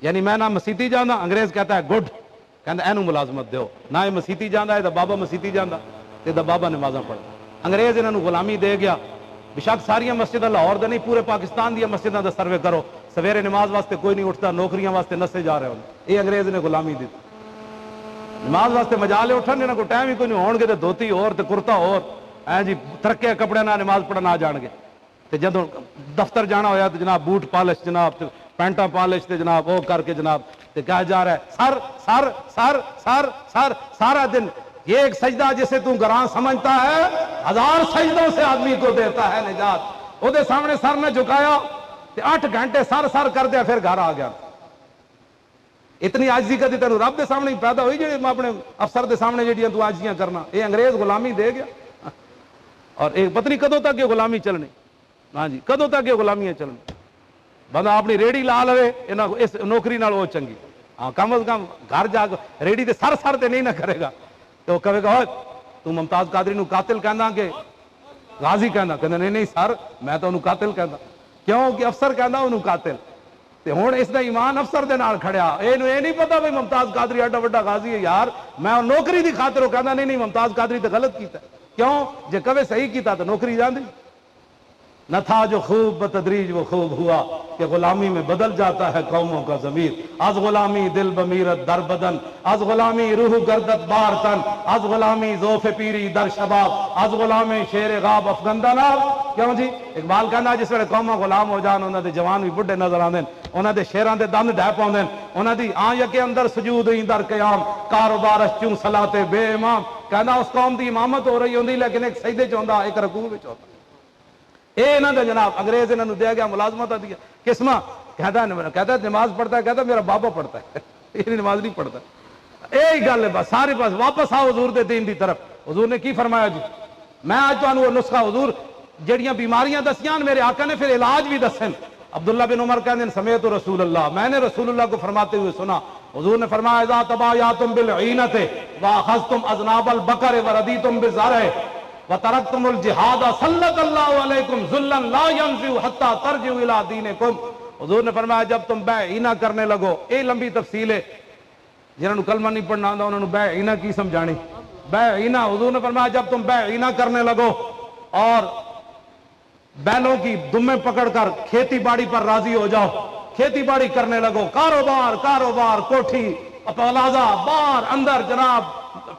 یعنی میں نہ مسیتی جانا. انگریز کہتا ہے گڈ، کہتا اینو ملازمت دیو. نہ یہ مسیتی جانا ہے تو بابا مسیتی جانا، تو بابا نمازاں پڑھتا. انگریز انہوں غلامی دے گیا. بشک ساریاں مسجداں لاہور دا نہیں پورے پاکستان دیا مسجداں دا سروے کرو، سویرے نماز واسطے کوئی نہیں اٹھتا، نوکریاں واسطے نسے جا رہے ہوں. یہ انگریز نے غلامی دی. نماز واسطے مجالے اٹھن انہاں کو ٹائم ہی کوئی نہیں، ہون گے تے دھوتی اور تے کرتا اور جی ترکے کپڑے نہ نماز پڑھنا آ جان گے. تے جدوں دفتر جانا ہویا تو جناب بوٹ پالش، جناب پینٹاں پالش، تے جناب وہ کر کے جناب تے کہا جا رہا ہے سر سر سر سر سر سارا دن. یہ ایک سجدہ جسے تو گراں سمجھتا ہے 1000 سجدوں سے آدمی کو دیتا ہے نجات. وہ دے سامنے سر نے جھکایا تے 8 گھنٹے سر سر کر دیا، پھر گھر آ گیا. اتنی عاجزی کدی تینوں رب دے سامنے پیدا ہوئی جی اپنے افسر دے سامنے جہاں تو عاجزیاں کرنا؟ یہ انگریز غلامی دے گیا. اور ایک پتہ نہیں کدوں تک یہ غلامی چلنی. ہاں جی کدوں تک یہ غلامیاں چلنی؟ بندہ اپنی ریڑھی لا لے اس نوکری نال وہ چنگی. ہاں کم از کم گھر جا کے ریڑھی تے سر سر تے نہیں نہ کرے گا تو کہے گا تو ممتاز قادری نو قاتل کہنا کہ غازی کہنا؟ کہنا نہیں نہیں سر میں تو انہوں قاتل کہنا. کیوں کہ افسر کہنا انہوں قاتل. تے ہن اس دا ایمان افسر دے نال کھڑیا. اے نہیں پتا بھئی ممتاز قادری ایڈا بڑا غازی ہے یار، میں نوکری دی خاطر. وہ کہنا نہیں نہیں ممتاز قادری تے غلط کیتا. کیوں؟ جے کبھی صحیح کیتا تو نوکری جاندی نہ تھا. جو خوب بتدریج وہ خوب ہوا کہ غلامی میں بدل جاتا ہے قوموں کا ضمیر. از غلامی دل بمیرت در بدن، از غلامی روح گردت بار تن، از غلامی ذوف پیری در شباب، از غلامی شیر غاب افغندہ نال. کیوں جی اقبال کہنا جس ویلے قوماں غلام ہو جان انہاں دے جوان بھی بڈھے نظر آندے، انہاں دے شیراں دے دند ڈھہ پاؤندے، انہاں دی آنکھ کے اندر سجود ہی در قیام، کاروبار چوں صلاۃ بے امام. کہنا اس قوم دی امامت ہو رہی ہوندی لیکن ایک سجدے چ ہوندا، ایک رکوع وچ ہوندا. اے انہاں دے جناب انگریز انہاں نوں دے گیا ملازمت دیا قسمہ. کہتا ہے نماز پڑھتا ہے، کہتا ہے میرا بابا پڑھتا ہے. یہ نماز نہیں پڑھتا. یہی گل ہے بس. سارے پاس واپس آؤ حضور دے دین دی طرف. حضور نے کی فرمایا جی؟ میں آج تانوں نسخہ حضور جڑیاں بیماریاں دسیاں میرے آقا نے پھر علاج بھی دسن. عبداللہ بن عمر کہتے ہیں سمیت رسول اللہ، میں نے رسول اللہ کو فرماتے ہوئے سنا. حضور نے فرمایا اذا تبایعتم بالعینۃ واخذتم اذناب البقر وردیتم بالزرع وترکتم الجہاد سلط اللہ علیکم ذلا لا ينزع حتى ترجعوا الى دینکم. حضور نے فرمایا جب تم بیع عینہ کرنے لگو، یہ لمبی تفصیل ہے، جنہوں نے کلمہ نہیں پڑھنا آتا انہوں نے بیع عینہ کی سمجھانی. بیع عینہ حضور نے فرمایا جب تم بیع عینہ کرنے لگو اور بیلوں کی دمیں پکڑ کر کھیتی باڑی پر راضی ہو جاؤ، کھیتی باڑی کرنے لگو، کاروبار کاروبار کوٹھی پلازا بار اندر جناب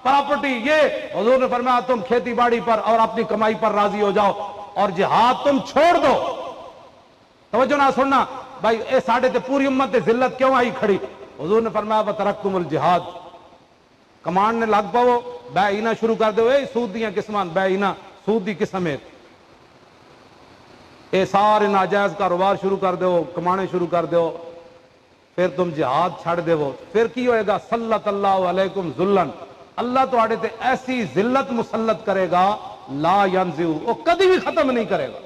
پراپرٹی، یہ حضور نے فرمایا تم کھیتی باڑی پر اور اپنی کمائی پر راضی ہو جاؤ. اور جہاد تم چھوڑ دو. توجہ نہ سننا بھائی، اے ساڑھے تے پوری امت تے ذلت کیوں آئی کھڑی؟ حضور نے فرمایا وَتَرَكْتُمُ الْجِهَادِ، کمانڈ نے لگ پاؤ بے اینا شروع کر دو. اے سود دیاں قسمان، بے اینا سود دی قسم ہے، اے سارے ناجائز کاروبار شروع کر دو، کمانے شروع کر دو، پھر تم جہاد چھڑ دے. وہ پھر کی ہوئے گا؟ سلط اللہ علیکم ذلن، اللہ تو آڑے تے ایسی ذلت مسلط کرے گا لا ینزع، وہ کدی بھی ختم نہیں کرے گا،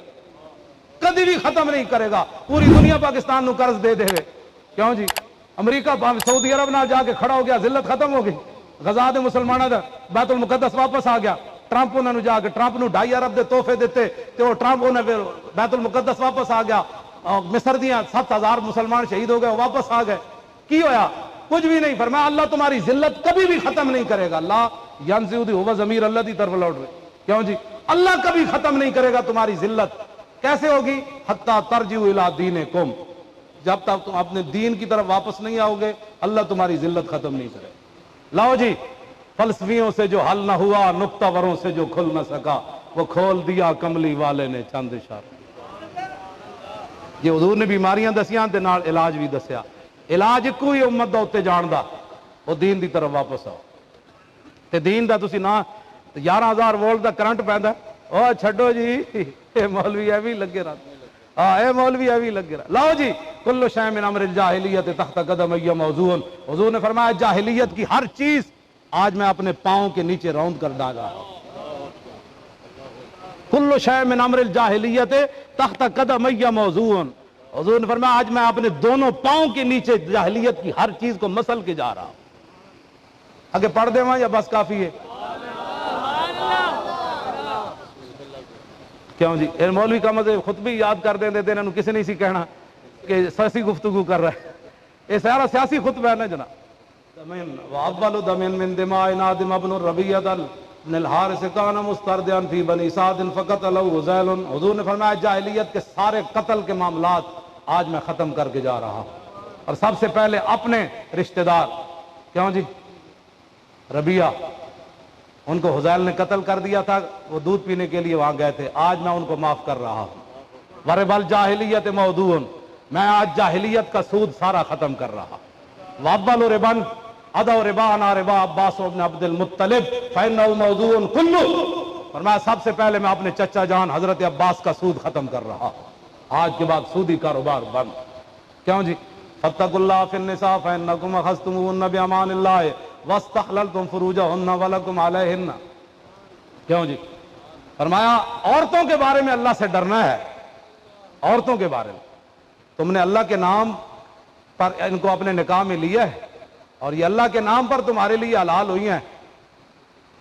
کدی بھی ختم نہیں کرے گا. پوری دنیا پاکستان نو قرض دے دے. کیوں جی؟ امریکہ سعودی عرب نہ جا کے کھڑا ہو گیا، ذلت ختم ہو گئی. غزا دے مسلمانوں دا بیت المقدس واپس آ گیا. ٹرمپ انہوں نے جا کے ٹرمپ نو 2.5 ارب دے تحفے دیتے تے وہ ٹرمپ انہیں بیت المقدس واپس آ گیا. مصر دیاں 7,000 مسلمان شہید ہو گئے، واپس آ گئے. کی ہویا؟ کچھ بھی نہیں. فرمایا اللہ تمہاری ذلت کبھی بھی ختم نہیں کرے گا. لا ینزع دی ہوا ضمیر اللہ دی طرف لوٹ رہے. کیوں جی؟ اللہ کبھی ختم نہیں کرے گا تمہاری ذلت. کیسے ہوگی؟ حتی ترجعوا الی دینکم، جب تک تم اپنے دین کی طرف واپس نہیں آؤ گے اللہ تمہاری ذلت ختم نہیں کرے. لاؤ جی، فلسفیوں سے جو حل نہ ہوا، نکتہ وروں سے جو کھل نہ سکا، وہ کھول دیا کملی والے نے چند اشارے. یہ حضور نے بیماریاں دسیاں تے نال علاج بھی دسیا. علاج کوئی امت دا اتنے جان دا، وہ دین دی طرف واپس آؤ. تے دین دا تسی نہ 11,000 وولٹ دا کرنٹ پیندا، او چھڈو جی، اے مولوی ایویں لگے رہتے. اے مولوی ایویں لگے رہا. لاؤ جی، کل شیء من امر الجاہلیت تحت قدمی موضوع. حضور نے فرمایا جاہلیت کی ہر چیز آج میں اپنے پاؤں کے نیچے راؤنڈ کر ڈالا. کل شیء من امر الجاہلیت تحت قدمی موضوع. حضور نے فرمایا آج میں اپنے دونوں پاؤں کے نیچے جاہلیت کی ہر چیز کو مسل کے جا رہا ہوں. آگے پڑھ دے وہاں یا بس کافی ہے؟ کیوں جی؟ مولوی کا مزے خود بھی یاد کر دیں دیتے انہوں کسی نہیں سی کہنا کہ سیاسی گفتگو کر رہا ہے. یہ سارا سیاسی خطبہ ہے نا جناب. وَأَوَّلُ دَمٍ مِّن دِمَاءِ نَادِمَ ابْنُ الرَّبِيعَةِ بن الحارث كان مستردعا فی بنی سعد فقتلہ ہذیل. حضور نے فرمایا جاہلیت کے سارے قتل کے معاملات آج میں ختم کر کے جا رہا ہوں. اور سب سے پہلے اپنے رشتہ دار، کیوں جی؟ ربیعہ، ان کو ہذیل نے قتل کر دیا تھا، وہ دودھ پینے کے لیے وہاں گئے تھے. آج میں ان کو معاف کر رہا ہوں. وَرِبَ الْجَاهِلِيَّةِ مَوْضُوعٌ، میں آج جاہلیت کا سود سارا ختم کر رہا ہوں. وَأَوَّلُ رِبًا ادو ربا انا ربا عباس بن عبد المطلب فإنه موضوع كله. فرمایا سب سے پہلے میں اپنے چچا جان حضرت عباس کا سود ختم کر رہا ہوں. آج کے بعد سودی کاروبار بند. کیوں جی؟ فاتقوا اللہ فی النساء فإنکم اخذتموهن بأمان اللہ واستحللتم فروجهن ولکم علیہن. کیوں جی؟ فرمایا عورتوں کے بارے میں اللہ سے ڈرنا ہے. عورتوں کے بارے میں تم نے اللہ کے نام پر ان کو اپنے نکاح میں لیا ہے اور یہ اللہ کے نام پر تمہارے لیے حلال ہوئی ہیں.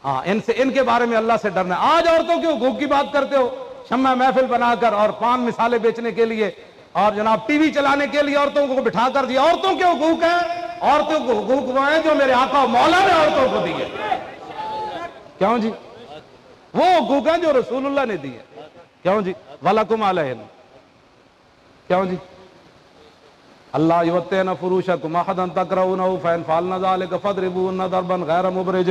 ہاں، ان کے بارے میں اللہ سے ڈرنا ہے. آج عورتوں کے حقوق کی بات کرتے ہو، شمع محفل بنا کر اور پان مثالیں بیچنے کے لیے اور جناب ٹی وی چلانے کے لیے عورتوں کو بٹھا کر دیا. عورتوں کے حقوق ہیں، عورتوں کو حقوق وہ ہیں جو میرے آقا مولا نے عورتوں کو دیے. کیوں جی؟ وہ حقوق ہیں جو رسول اللہ نے دیے. کیوں جی؟ وَلَكُمْ عَلَيْهِنَّ. کیوں جی؟ اللہ یوتین فروشکم احدا تکرہونہ فإن فعلن ذلک فاضربوہن ضربا غیر مبرج.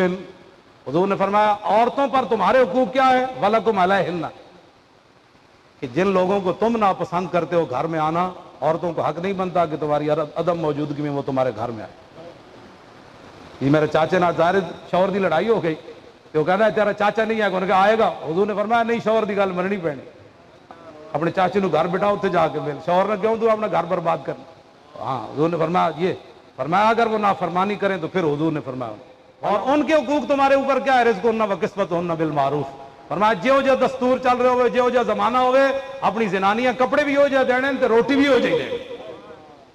حضور نے فرمایا عورتوں پر تمہارے حقوق کیا ہے؟ وَلَكُمْ عَلَيْهِنَّ، کہ جن لوگوں کو تم ناپسند کرتے ہو گھر میں آنا، عورتوں کو حق نہیں بنتا کہ تمہاری عدم موجودگی میں وہ تمہارے گھر میں آئے. یہ میرے چاچے نہ ظاہر شوہر دی لڑائی ہو گئی تو وہ کہنا ہے تیرا چاچا نہیں ہے، انہوں نے کہا آئے گا. حضور نے فرمایا نہیں، شوہر دی گل مننی پینی. اپنے چاچے نو گھر بٹھاؤ اتنے جا کے مل. شوہر نے کیوں تو اپنا گھر برباد کرنا. ہاں، حضور نے فرمایا یہ فرمایا اگر وہ نافرمانی کریں تو پھر حضور نے فرمایا. اور ان کے حقوق تمہارے اوپر کیا ہے؟ رزقہن و کسوتہن بالمعروف. فرمایا جو جو دستور چل رہے ہوئے، جو جو زمانہ ہوئے، اپنی زنانیاں کپڑے بھی ہو جائے دینے تے روٹی بھی ہو جائے.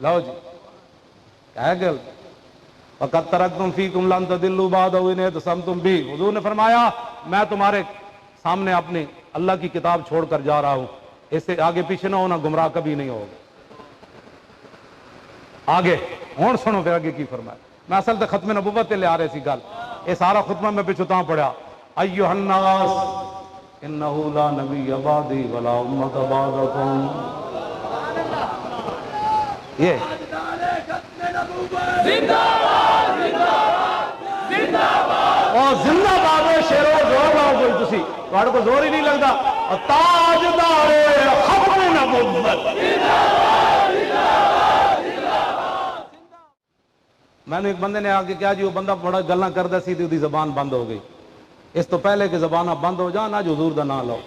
لو جی کیا ہے گل؟ وَقَدْ تَرَكْتُمْ فِيكُمْ لَن تَضِلُّوا بَعْدَهُ إِنْ اعْتَصَمْتُمْ بِهِ. حضور نے فرمایا میں تمہارے سامنے اپنی اللہ کی کتاب چھوڑ کر جا رہا ہوں، اس سے آگے پیچھے نہ ہونا، گمراہ کبھی نہیں ہوگا. آگے ہون سنو پھر آگے کی فرمایا. میں اصل تے ختم نبوت تے لے آ رہے سی گل. یہ سارا خطبہ میں پچھو تاں پڑھا ایھا الناس انہ لا نبی بعدی ولا امت بعدکم. یہ زندہ باد، زندہ باد، زندہ باد شیرو زور لاؤ کوئی تسی. تھوڑے کو زور ہی نہیں لگتا. تاجدار ختم نبوت. میں نے ایک بندے نے آ کے کیا جی وہ بندہ بڑا گلاں کردا سی تے دی زبان بند ہو گئی. اس تو پہلے کہ زباناں بند ہو جان اج حضور دا نام لو.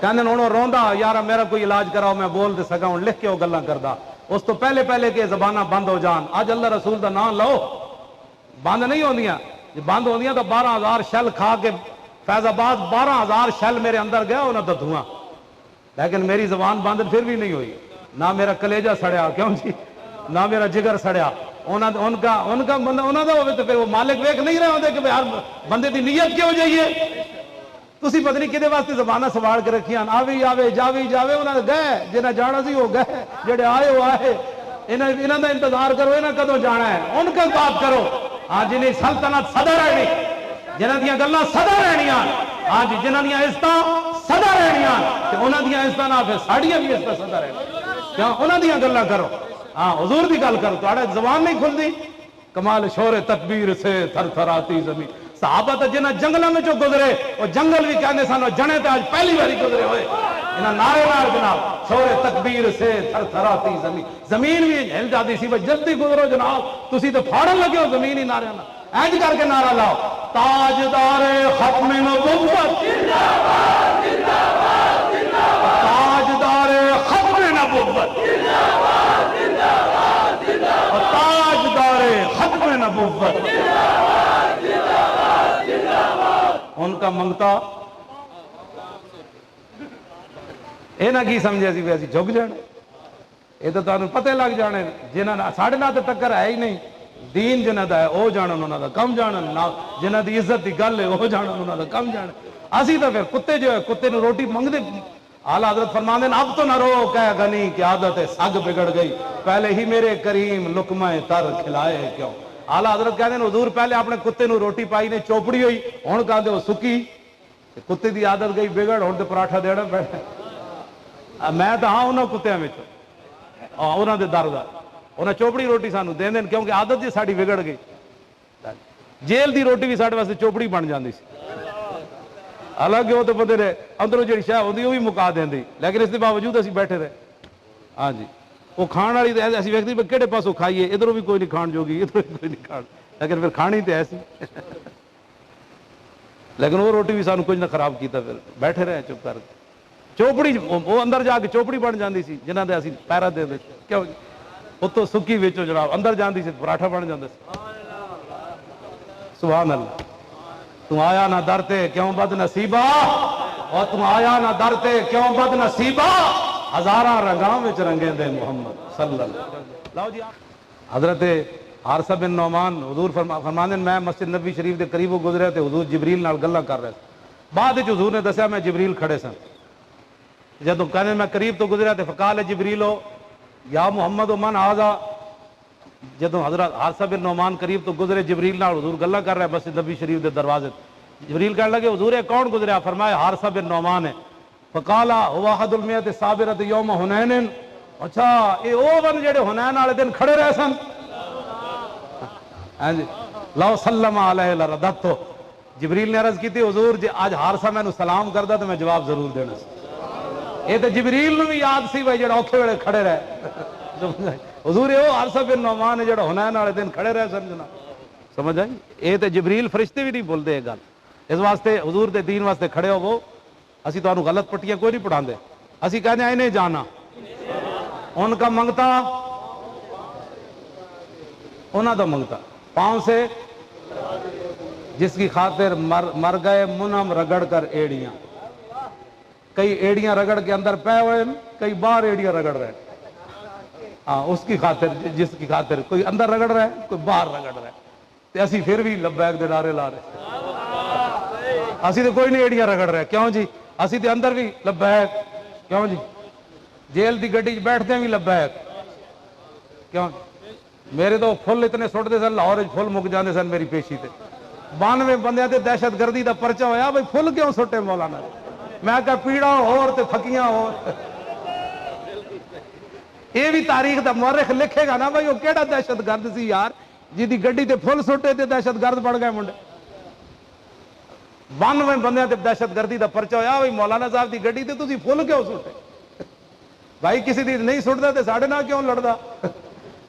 کہندے ہن وہ روندا یار میرا کوئی علاج کراؤ میں بول تے سکاں ہن لکھ کے وہ گلاں کردا. اس تو پہلے کہ زباناں بند ہو جان. اج اللہ رسول دا نام لو بند نہیں ہوندیاں. جی بند ہوندیاں تو 12,000 شل کھا کے فیض آباد 12,000 شل میرے اندر گیا انہاں دا دھواں. لیکن میری زبان بند پھر بھی نہیں ہوئی. نہ میرا کلیجہ سڑیا کیوں جی نہ میرا جگر سڑیا. ان کا بندہ انہوں کا ہوئے تو پھر وہ مالک ویک نہیں رہے ہوتے کہ ہر بندے کی نیت کیوں جائیے. تسی پتہ نہیں کدے واسطے زبانہ سوال کے رکھی آوی آوے جاوی جاوے. انہوں نے گئے جنہیں جانا سی وہ گئے جڑے آئے وہ آئے. انہوں کا انتظار کرو انہیں کدوں جانا ہے ان کا بات کرو. ہاں جنہیں سلطنت سدا رہنی جنہ دیا گلاں سدا رہنیاں. ہاں جی جنہ دیا عزتاں سدا رہنیاں انہوں دیا عزتاں نہ پھر ساڑیاں بھی عزتاں سدا رہنیاں. کیوں انہوں دیا گلاں کرو. ہاں حضور دی گل کرو تھوڑا زبان نہیں کھلتی. کمال شور تکبیر سے تھر تھر آتی زمین. صحابہ تو جنہ جنگلوں میں جو گزرے وہ جنگل بھی کہنے سانو جنے تے آج پہلی باری گزرے ہوئے. انہاں نعرے نال جناب شور تکبیر سے تھر تھر آتی زمین. زمین بھی ہل جاتی سی جلدی گزرو جناب. تسی تو پھاڑن لگے ہو زمین ہی نعرے نال. اینج کر کے نعرہ لاؤ تاجدار ختم نبوت زندہ باد زندہ باد زندہ باد. تاجدار ختم نبوت زندہ باد زندہ باد زندہ باد. تاجدار ختم نبوت زندہ باد زندہ باد زندہ باد. ان کا منگتا یہ نہ کی سمجھے سی بھی جھک جانے. یہ تو تمہیں پتہ لگ جانے جنہوں نے ساڑھے نہ تو ٹکر ہے ہی نہیں. دین جنہ دا ہے وہ جانن انہوں دا کم جانن. جنہ دی عزت دی گل ہے وہ جانن انہوں دا کم جانن. اسی تو پھر کتے جو ہے کتے نے روٹی منگ دے. اعلیٰ حضرت فرماندے اب تو نہ رو کہ غنی کی عادت ہے سگ بگڑ گئی پہلے ہی میرے کریم لقمہ تر کھلائے کیوں. اعلیٰ حضرت کہتے ہیں حضور پہلے اپنے کتے نو روٹی پائی نے چوپڑی ہوئی ہوں کہتے وہ سکی کتے دی عادت گئی بگڑ ہوں تو پراٹھا دینا بیٹھا. میں تو ہاں انہوں کتوں میں انہوں دے در دا انہیں چوپڑی روٹی سانو دے دین کیونکہ عادت جی ساری بگڑ گئی. جیل دی روٹی بھی سارے واسطے چوپڑی بن جاندی سی. حالانکہ وہ تو بندے نے اندروں جی شاہ ہوتی وہ بھی مکا دینی لیکن اس کے باوجود اسی بیٹھے رہے. ہاں جی وہ کھان والی اسی ویکھتے بھی کہڑے پاسوں کھائیے ادھروں بھی کوئی نہیں کھان جوگی ادھر بھی کوئی نہیں کھان لیکن پھر کھانی تو ایسی. لیکن وہ روٹی بھی سانو کچھ نہ خراب کیتا پھر بیٹھے رہے چپ کر کے. چوپڑی وہ اندر جا کے چوپڑی بن جاندی سی جنہ دے اسی پیرا دے دے کیوں اتوں سکی ویچو جناب اندر جاندی سی پراٹھا بن جاندے سی. سبحان اللہ. تم آیا نہ درتے کیوں بد نصیبہ اور تم آیا نہ درتے کیوں بد نصیبہ ہزاراں رنگاں وچ رنگے دے محمد صلی اللہ علیہ وسلم. لاؤ جی حضرت حارثہ بن نعمان حضور فرماندے میں مسجد نبی شریف دے قریب گزرے تے حضور جبریل نال گلاں کر رہے تھے. بعد وچ حضور نے دسیا میں جبریل کھڑے سن. جدوں کہنے میں قریب تو گزریا تے فقال جبریلو یا محمد و من آزا. جدوں حضرت حارثہ بن نعمان قریب تو گزرے جبریل نال حضور گلاں کر رہے مسجد نبی شریف دے دروازے. جبریل کہنے لگے حضور کون گزریا؟ فرمایا حارثہ بن نعمان ہے. فقالا هو احد المئۃ الصابرۃ یوم حنین. اچھا اے او بن جڑے حنین والے دن کھڑے رہے سن. ہاں جی لو سلم علیہ لرددت. جبریل نے عرض کی تھی حضور جی آج حارثہ مینوں سلام کردا تو میں جواب ضرور دینا سی. یہ تو جبریل نو بھی یاد سی بھائی جڑا اوکھے ویلے کھڑے رہے. حضور یہ حارثہ بن نعمان ہے جڑا حنین والے دن کھڑے رہے سن جناب. سمجھ آئی؟ یہ تو جبریل فرشتے بھی نہیں بولتے یہ گل. اس واسطے حضور دے دین واسطے کھڑے ہو وہ اسی تو غلط پٹیاں کوئی نہیں پڑھاندے. اسی کہتے ہیں انہیں جانا ان کا منگتا انہاں دا منگتا پاؤں سے جس کی خاطر مر گئے منم رگڑ کر ایڑیاں. کئی ایڑیاں رگڑ کے اندر پے ہوئے کئی باہر ایڑیاں رگڑ رہے. ہاں اس کی خاطر جس کی خاطر کوئی اندر رگڑ رہا ہے کوئی باہر رگڑ رہا ہے تے اسی پھر بھی لبیک دے نعرے لا رہے. اسی تو کوئی نہیں ایڑیاں رگڑ رہے کیوں جی اسی تے اندر بھی لبیک کیوں جی جیل دی گڈی بیٹھتے بھی لبیک کیوں. میرے تو پھل اتنے سٹتے سن لاہور پھل مک جاندے سن میری پیشی تے 92 بندیاں تے دہشت گردی دا پرچہ ہویا بھائی پھل کیوں سٹے مولانا. میں کہا پیڑا اور تے پھکیاں اور. یہ بھی تاریخ دا مورخ لکھے گا نا بھائی وہ کیڑا دہشت گرد سی یار جی دی گڈی تے پھل سٹے تے دہشت گرد بڑھ گئے منڈے. 92 ਬੰਦਿਆਂ ਤੇ ਦਹਿਸ਼ਤਗਰਦੀ ਦਾ ਪਰਚਾ ਹੋਇਆ ਬਈ ਮੌਲਾਨਾ ਸਾਹਿਬ ਦੀ ਗੱਡੀ ਤੇ ਤੁਸੀਂ ਫੁੱਲ ਕਿਉਂ ਸੁੱਟੇ ਭਾਈ ਕਿਸੇ ਦੀ ਨਹੀਂ ਸੁੱਟਦਾ ਤੇ ਸਾਡੇ ਨਾਲ ਕਿਉਂ ਲੜਦਾ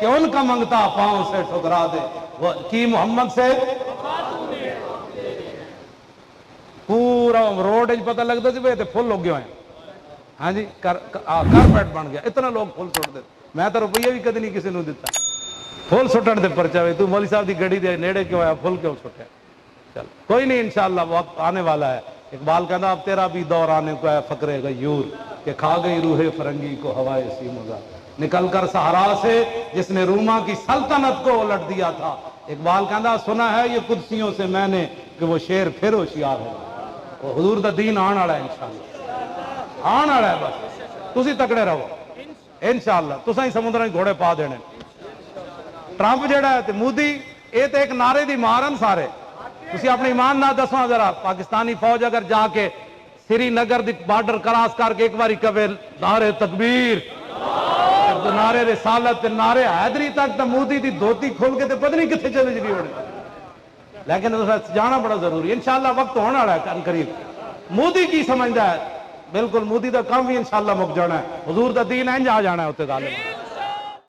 کہ ان کا منگتا پاؤں سے ٹھکرا دے کی محمد سے پورا روڈ پتہ لگتا سی بھائی فل ہو گئے ہاں جی کارپیٹ بن گیا اتنا لوگ فل سٹ دے میں تو روپیہ بھی کدی نہیں کسی نے دیتا فل سٹن دے پرچا ہوئے تو مولوی صاحب دی گڑی دے نیڑے کیوں آیا فل کیوں سٹے چل کوئی نہیں انشاءاللہ وقت آنے والا ہے اقبال کہنا اب تیرا بھی دور آنے کو ہے فقر غیور کہ کھا گئی روح فرنگی کو ہوائے سی مزہ نکل کر صحرا سے جس نے روما کی سلطنت کو الٹ دیا تھا اقبال کہنا سنا ہے یہ قدسیوں سے میں نے کہ وہ شیر پھر ہوشیار ہے وہ حضور دا دین آن والا ہے انشاءاللہ آن والا ہے بس تسی تکڑے رہو انشاءاللہ تساں ہی سمندراں گھوڑے پا دینے ٹرمپ جڑا ہے تے مودی یہ تے ایک نعرے دی مارن سارے تسی اپنے ایمان نہ دسو ذرا پاکستانی فوج اگر جا کے سری نگر دی بارڈر کراس کر کے ایک باری کہے نعرے تکبیر نعرے رسالت نعرے حیدری تک تے مودی دی دھوتی کھول کے تے پتہ نہیں کتنے چلے جی ہونے لیکن جانا بڑا ضروری ہے انشاءاللہ وقت ہونے والا ہے قریب مودی کی سمجھدا ہے بالکل مودی دا کام بھی انشاءاللہ مک جانا ہے حضور دا دین انج آ جانا ہے اتنے غالب